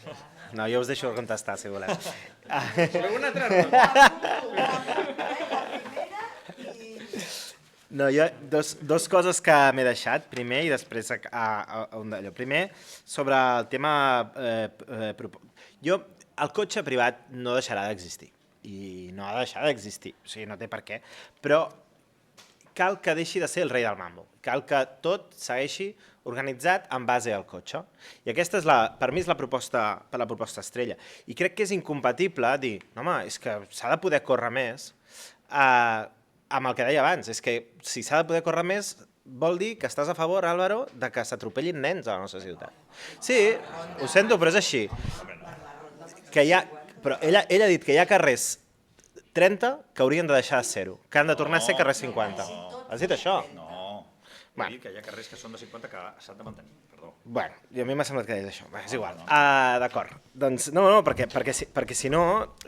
No, jo us deixo contestar, si voleu. Una altra ronda. No, jo, dos coses que m'he deixat, primer, i després un d'allò. Primer, sobre el tema... El cotxe privat no deixarà d'existir, i no ha de deixar d'existir, o sigui, no té per què, però cal que deixi de ser el rei del mambo, cal que tot segueixi organitzat en base al cotxe. I aquesta és, per mi, és la proposta estrella. I crec que és incompatible dir, home, és que s'ha de poder córrer més, amb el que deia abans, és que si s'ha de poder córrer més vol dir que estàs a favor, Álvaro, de que s'atropellin nens a la nostra ciutat. Sí, ho sento, però és així. Però ella ha dit que hi ha carrers 30 que haurien de deixar de ser-ho, que han de tornar a ser carrers 50. Has dit això? No, he dit que hi ha carrers que són de 50 que s'han de mantenir, perdó. Bueno, a mi m'ha semblat que deies això, és igual. D'acord, doncs no, perquè si no,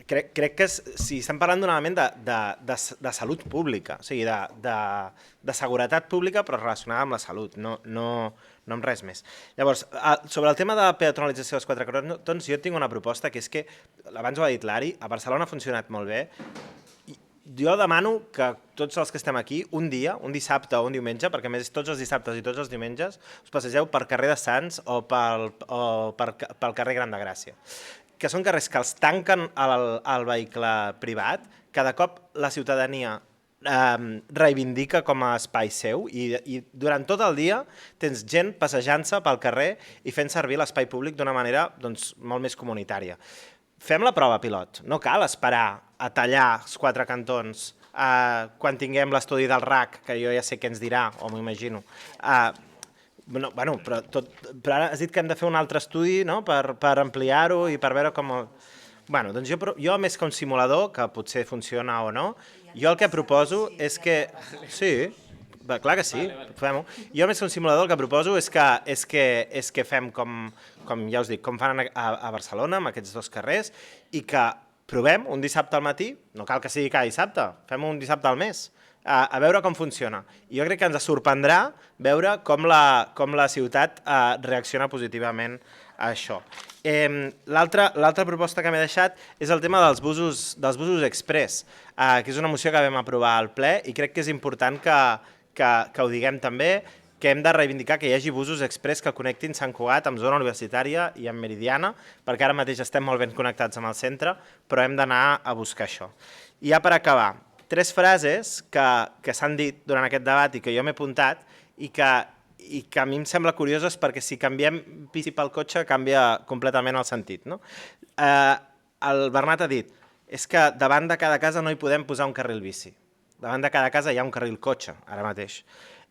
crec que si estem parlant d'un element de salut pública, o sigui, de seguretat pública però relacionada amb la salut, no amb res més. Llavors, sobre el tema de la peatonalització dels 4 cròtons, jo tinc una proposta que és que, abans ho ha dit l'Ari, a Barcelona ha funcionat molt bé. Jo demano que tots els que estem aquí, un dia, un dissabte o un diumenge, perquè a més tots els dissabtes i tots els diumenges, us passegeu per carrer de Sants o pel carrer Gran de Gràcia, que són carrers que els tanquen al vehicle privat, cada cop la ciutadania reivindica com a espai seu i durant tot el dia tens gent passejant-se pel carrer i fent servir l'espai públic d'una manera molt més comunitària. Fem la prova pilot, no cal esperar a tallar els 4 cantons quan tinguem l'estudi del RAC, que jo ja sé què ens dirà, o m'ho imagino. Però ara has dit que hem de fer un altre estudi per ampliar-ho i per veure com... Bueno, doncs jo més que un simulador, que potser funciona o no, jo el que proposo és que... Sí, clar que sí, fem-ho. Jo més que un simulador el que proposo és que fem com ja us dic, com fan a Barcelona, amb aquests 2 carrers, i que provem un dissabte al matí, no cal que sigui cada dissabte, fem un dissabte al mes, a veure com funciona. I jo crec que ens sorprendrà veure com la ciutat reacciona positivament a això. L'altra proposta que m'he deixat és el tema dels busos express, que és una moció que vam aprovar al ple i crec que és important que ho diguem també, que hem de reivindicar que hi hagi busos express que connectin Sant Cugat amb zona universitària i amb Meridiana, perquè ara mateix estem molt ben connectats amb el centre, però hem d'anar a buscar això. I ja per acabar, 3 frases que s'han dit durant aquest debat i que jo m'he apuntat i que a mi em sembla curioses perquè si canviem bici pel cotxe canvia completament el sentit. El Bernat ha dit, és que davant de cada casa no hi podem posar un carril bici. Davant de cada casa hi ha un carril cotxe, ara mateix.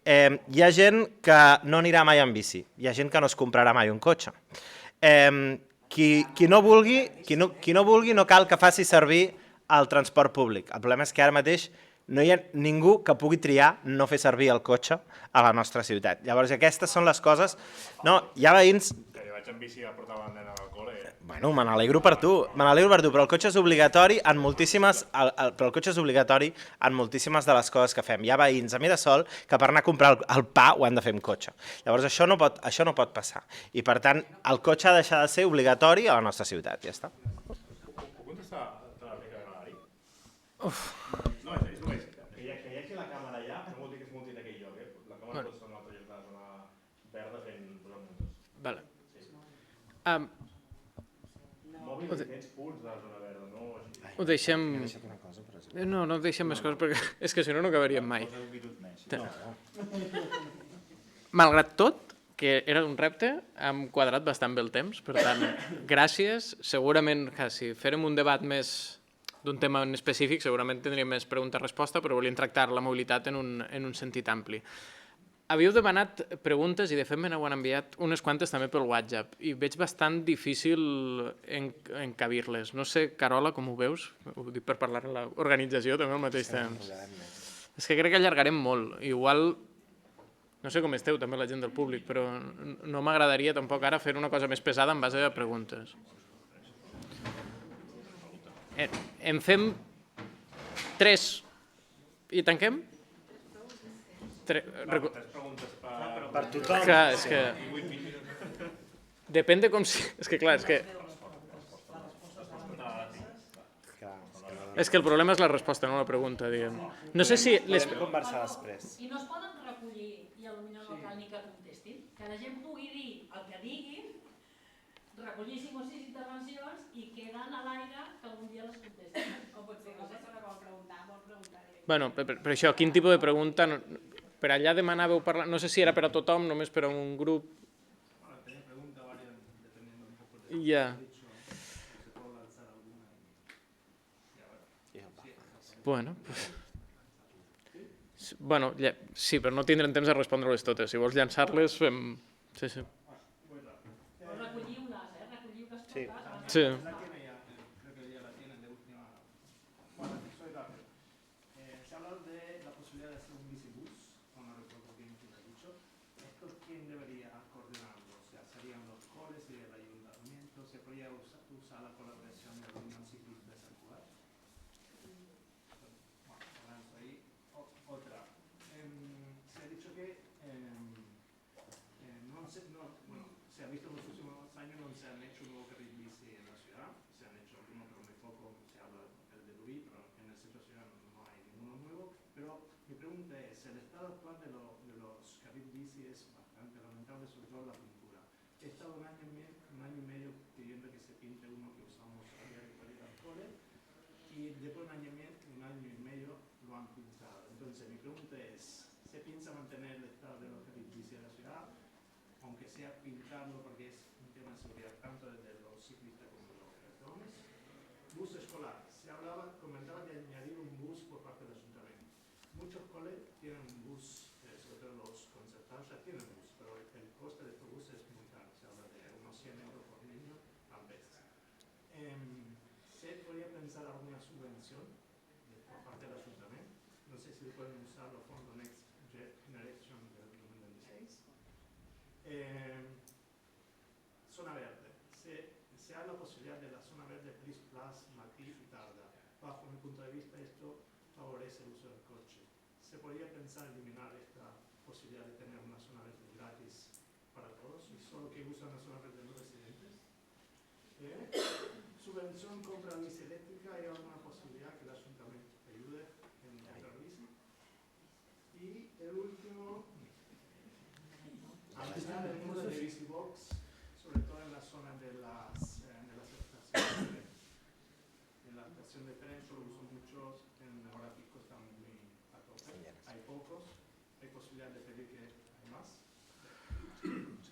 Hi ha gent que no anirà mai en bici, hi ha gent que no es comprarà mai un cotxe. Qui no vulgui no cal que faci servir el transport públic. El problema és que ara mateix no hi ha ningú que pugui triar no fer servir el cotxe a la nostra ciutat. Llavors aquestes són les coses... No, hi ha veïns... vaig amb bici a portar la nena al col·le. Bueno, me n'alegro per tu, però el cotxe és obligatori en moltíssimes, però el cotxe és obligatori en moltíssimes de les coses que fem. Hi ha veïns a Mirasol que per anar a comprar el pa ho han de fer amb cotxe. Llavors això no pot passar. I per tant, el cotxe ha de deixar de ser obligatori a la nostra ciutat, ja està. Puc contestar la réplica de l'Ari? No, és que hi hagi la càmera allà, no vol dir que es munti en aquell lloc, La càmera pot estar en un altre lloc de la zona verda fent muntes. Vale. Mòbil tens punts de la zona verda, no? Ho deixem... No deixem més coses, perquè és que si no acabaríem mai. Malgrat tot, que era un repte, hem quadrat bastant bé el temps, per tant, gràcies. Segurament, si fèrem un debat més d'un tema en específic, segurament tindríem més pregunta-resposta, però volíem tractar la mobilitat en un sentit ampli. Havíeu demanat preguntes i de fet me n'heu enviat unes quantes també pel WhatsApp i veig bastant difícil encabir-les. No sé, Carola, com ho veus? Ho dic per parlar en l'organització també al mateix temps. És que crec que allargarem molt. Igual, no sé com esteu també la gent del públic, però no m'agradaria tampoc ara fer una cosa més pesada en base a preguntes. En fem 3 i tanquem? Tres preguntes Per tothom. Clar, és que... Depèn de com... És que clar, és que... És que el problema és la resposta, no la pregunta, diguem. No sé si... Podem conversar després. I no es poden recollir i potser no cal ni que contestin. Que la gent pugui dir el que diguin, recollir 5 o 6 intervencions i queden a l'aire que algun dia les contestin. O pot ser que vol preguntar. Bueno, per això, quin tipus de pregunta... Per allà demanàveu parlar... No sé si era per a tothom, només per a un grup... Ja. Bueno, sí, però no tindrem temps de respondre-les totes. Si vols llançar-les, fem... Sí. Recolliu-les, recolliu-les totes. Sí.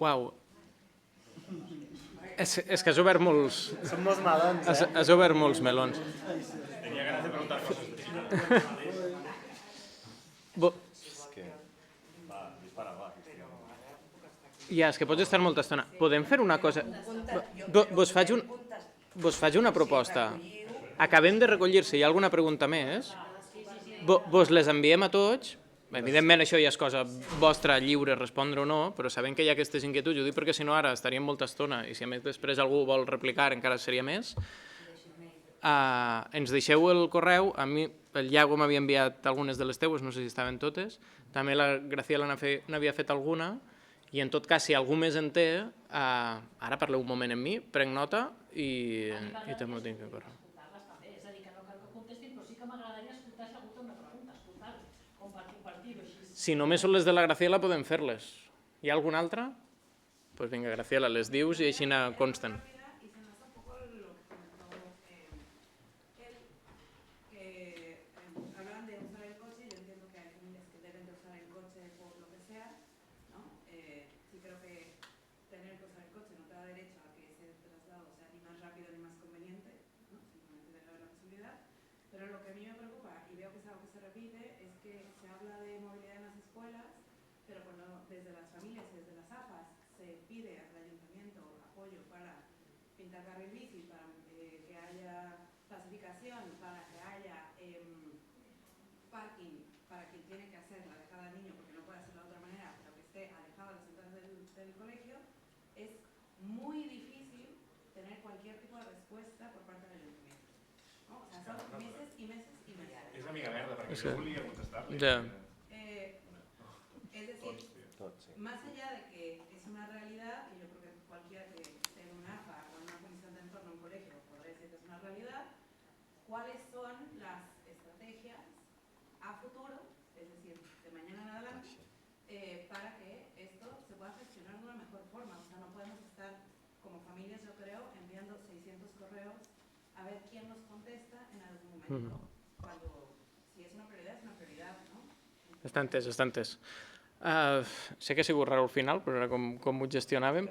Uau. És que has obert molts... Són molts melons, Has obert molts melons. Tenia ganas de preguntar coses. Ja, és que pots estar molta estona. Podem fer una cosa... Vos faig una proposta. Acabem de recollir, si hi ha alguna pregunta més, vos les enviem a tots Evidentment això ja és cosa vostra lliure respondre o no, però sabent que hi ha aquestes inquietuds, ho dic perquè si no ara estaríem molta estona i si a més després algú vol replicar encara seria més, ens deixeu el correu, a mi el Iago m'havia enviat algunes de les teues, no sé si estaven totes, també la Graciela n'havia fet alguna, i en tot cas si algú més en té, ara parleu un moment amb mi, prenc nota i també ho tinc que córrer. Escoltar-les també, és a dir, que no cal que contestin, però sí que m'agradaria escoltar si algú té una pregunta, escoltar-ho, com per compartir-ho així. Si només són les de la Graciela podem fer-les. Hi ha alguna altra? Doncs vinga, Graciela, les dius i així consten. Y se enlaza un poco lo que comentó él, que hablaban de usar el coche. Yo entiendo que hay familias que deben de usar el coche por lo que sea, ¿no? Sí creo que tener que usar el coche no te da derecho a que ese traslado sea ni más rápido ni más conveniente, ¿no? Simplemente debe haber la posibilidad. Pero lo que a mí me preocupa, y veo que es algo que se repite, es que se habla de movilidad en las escuelas, pero cuando desde las familias y desde las AFAS se pide al ayuntamiento apoyo para pintar carril bici, para que haya pacificación, para que haya parking para quien tiene que hacer la dejada del niño, porque no puede hacerlo de otra manera, pero que esté alejado de las entradas del colegio, es muy difícil tener cualquier tipo de respuesta por parte del ayuntamiento, ¿no? O sea, son meses y meses y meses. És una mica merda, perquè jo volia contestar-li. Ja. Es decir, más allá de que es una realidad, y yo creo que cualquiera que esté en una AFA o en una comisión de entorno en un colegio podrá decir que es una realidad, ¿cuáles son las estrategias a futuro, es decir, de mañana en adelante, para que esto se pueda gestionar de una mejor forma? O sea, no podemos estar como familias, yo creo, enviando 600 correos a ver quién nos contesta en algún momento, cuando si es una prioridad, es una prioridad, ¿no? Està entès, està entès. Sé que ha sigut raro al final, però era com ho gestionàvem.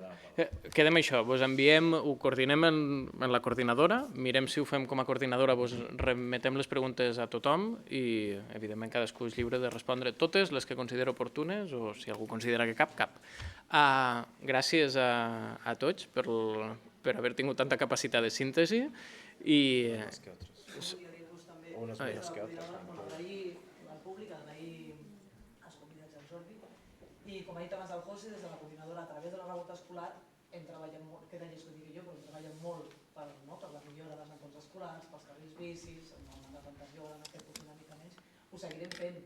Quedem això, vos enviem, ho coordinem en la coordinadora, mirem si ho fem com a coordinadora, vos remetem les preguntes a tothom i, evidentment, cadascú és lliure de respondre totes les que considera oportunes o, si algú considera que cap. Gràcies a tots per haver tingut tanta capacitat de síntesi i... Unes millors que altres. Agrair al públic, agrair als convidats al Jordi i, com ha dit abans el José, des de la coordinadora a través de la revolta escolar hem treballat molt, queda llest que ho digui jo, però hem treballat molt per la millora dels entorns escolars, pels carrils bicis, amb el mandat anterior, en aquest punt una mica més. Ho seguirem fent.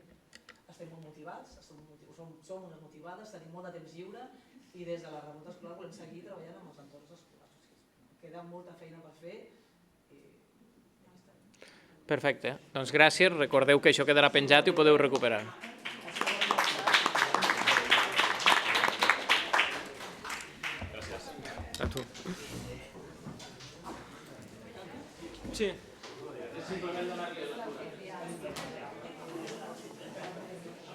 Estem molt motivats, som unes motivades, tenim molt de temps lliure i des de la revolta escolar volem seguir treballant amb els entorns escolars. Queda molta feina per fer. Perfecte, doncs gràcies, recordeu que això quedarà penjat i ho podeu recuperar. Gràcies. A tu. Sí. Simplement donar-li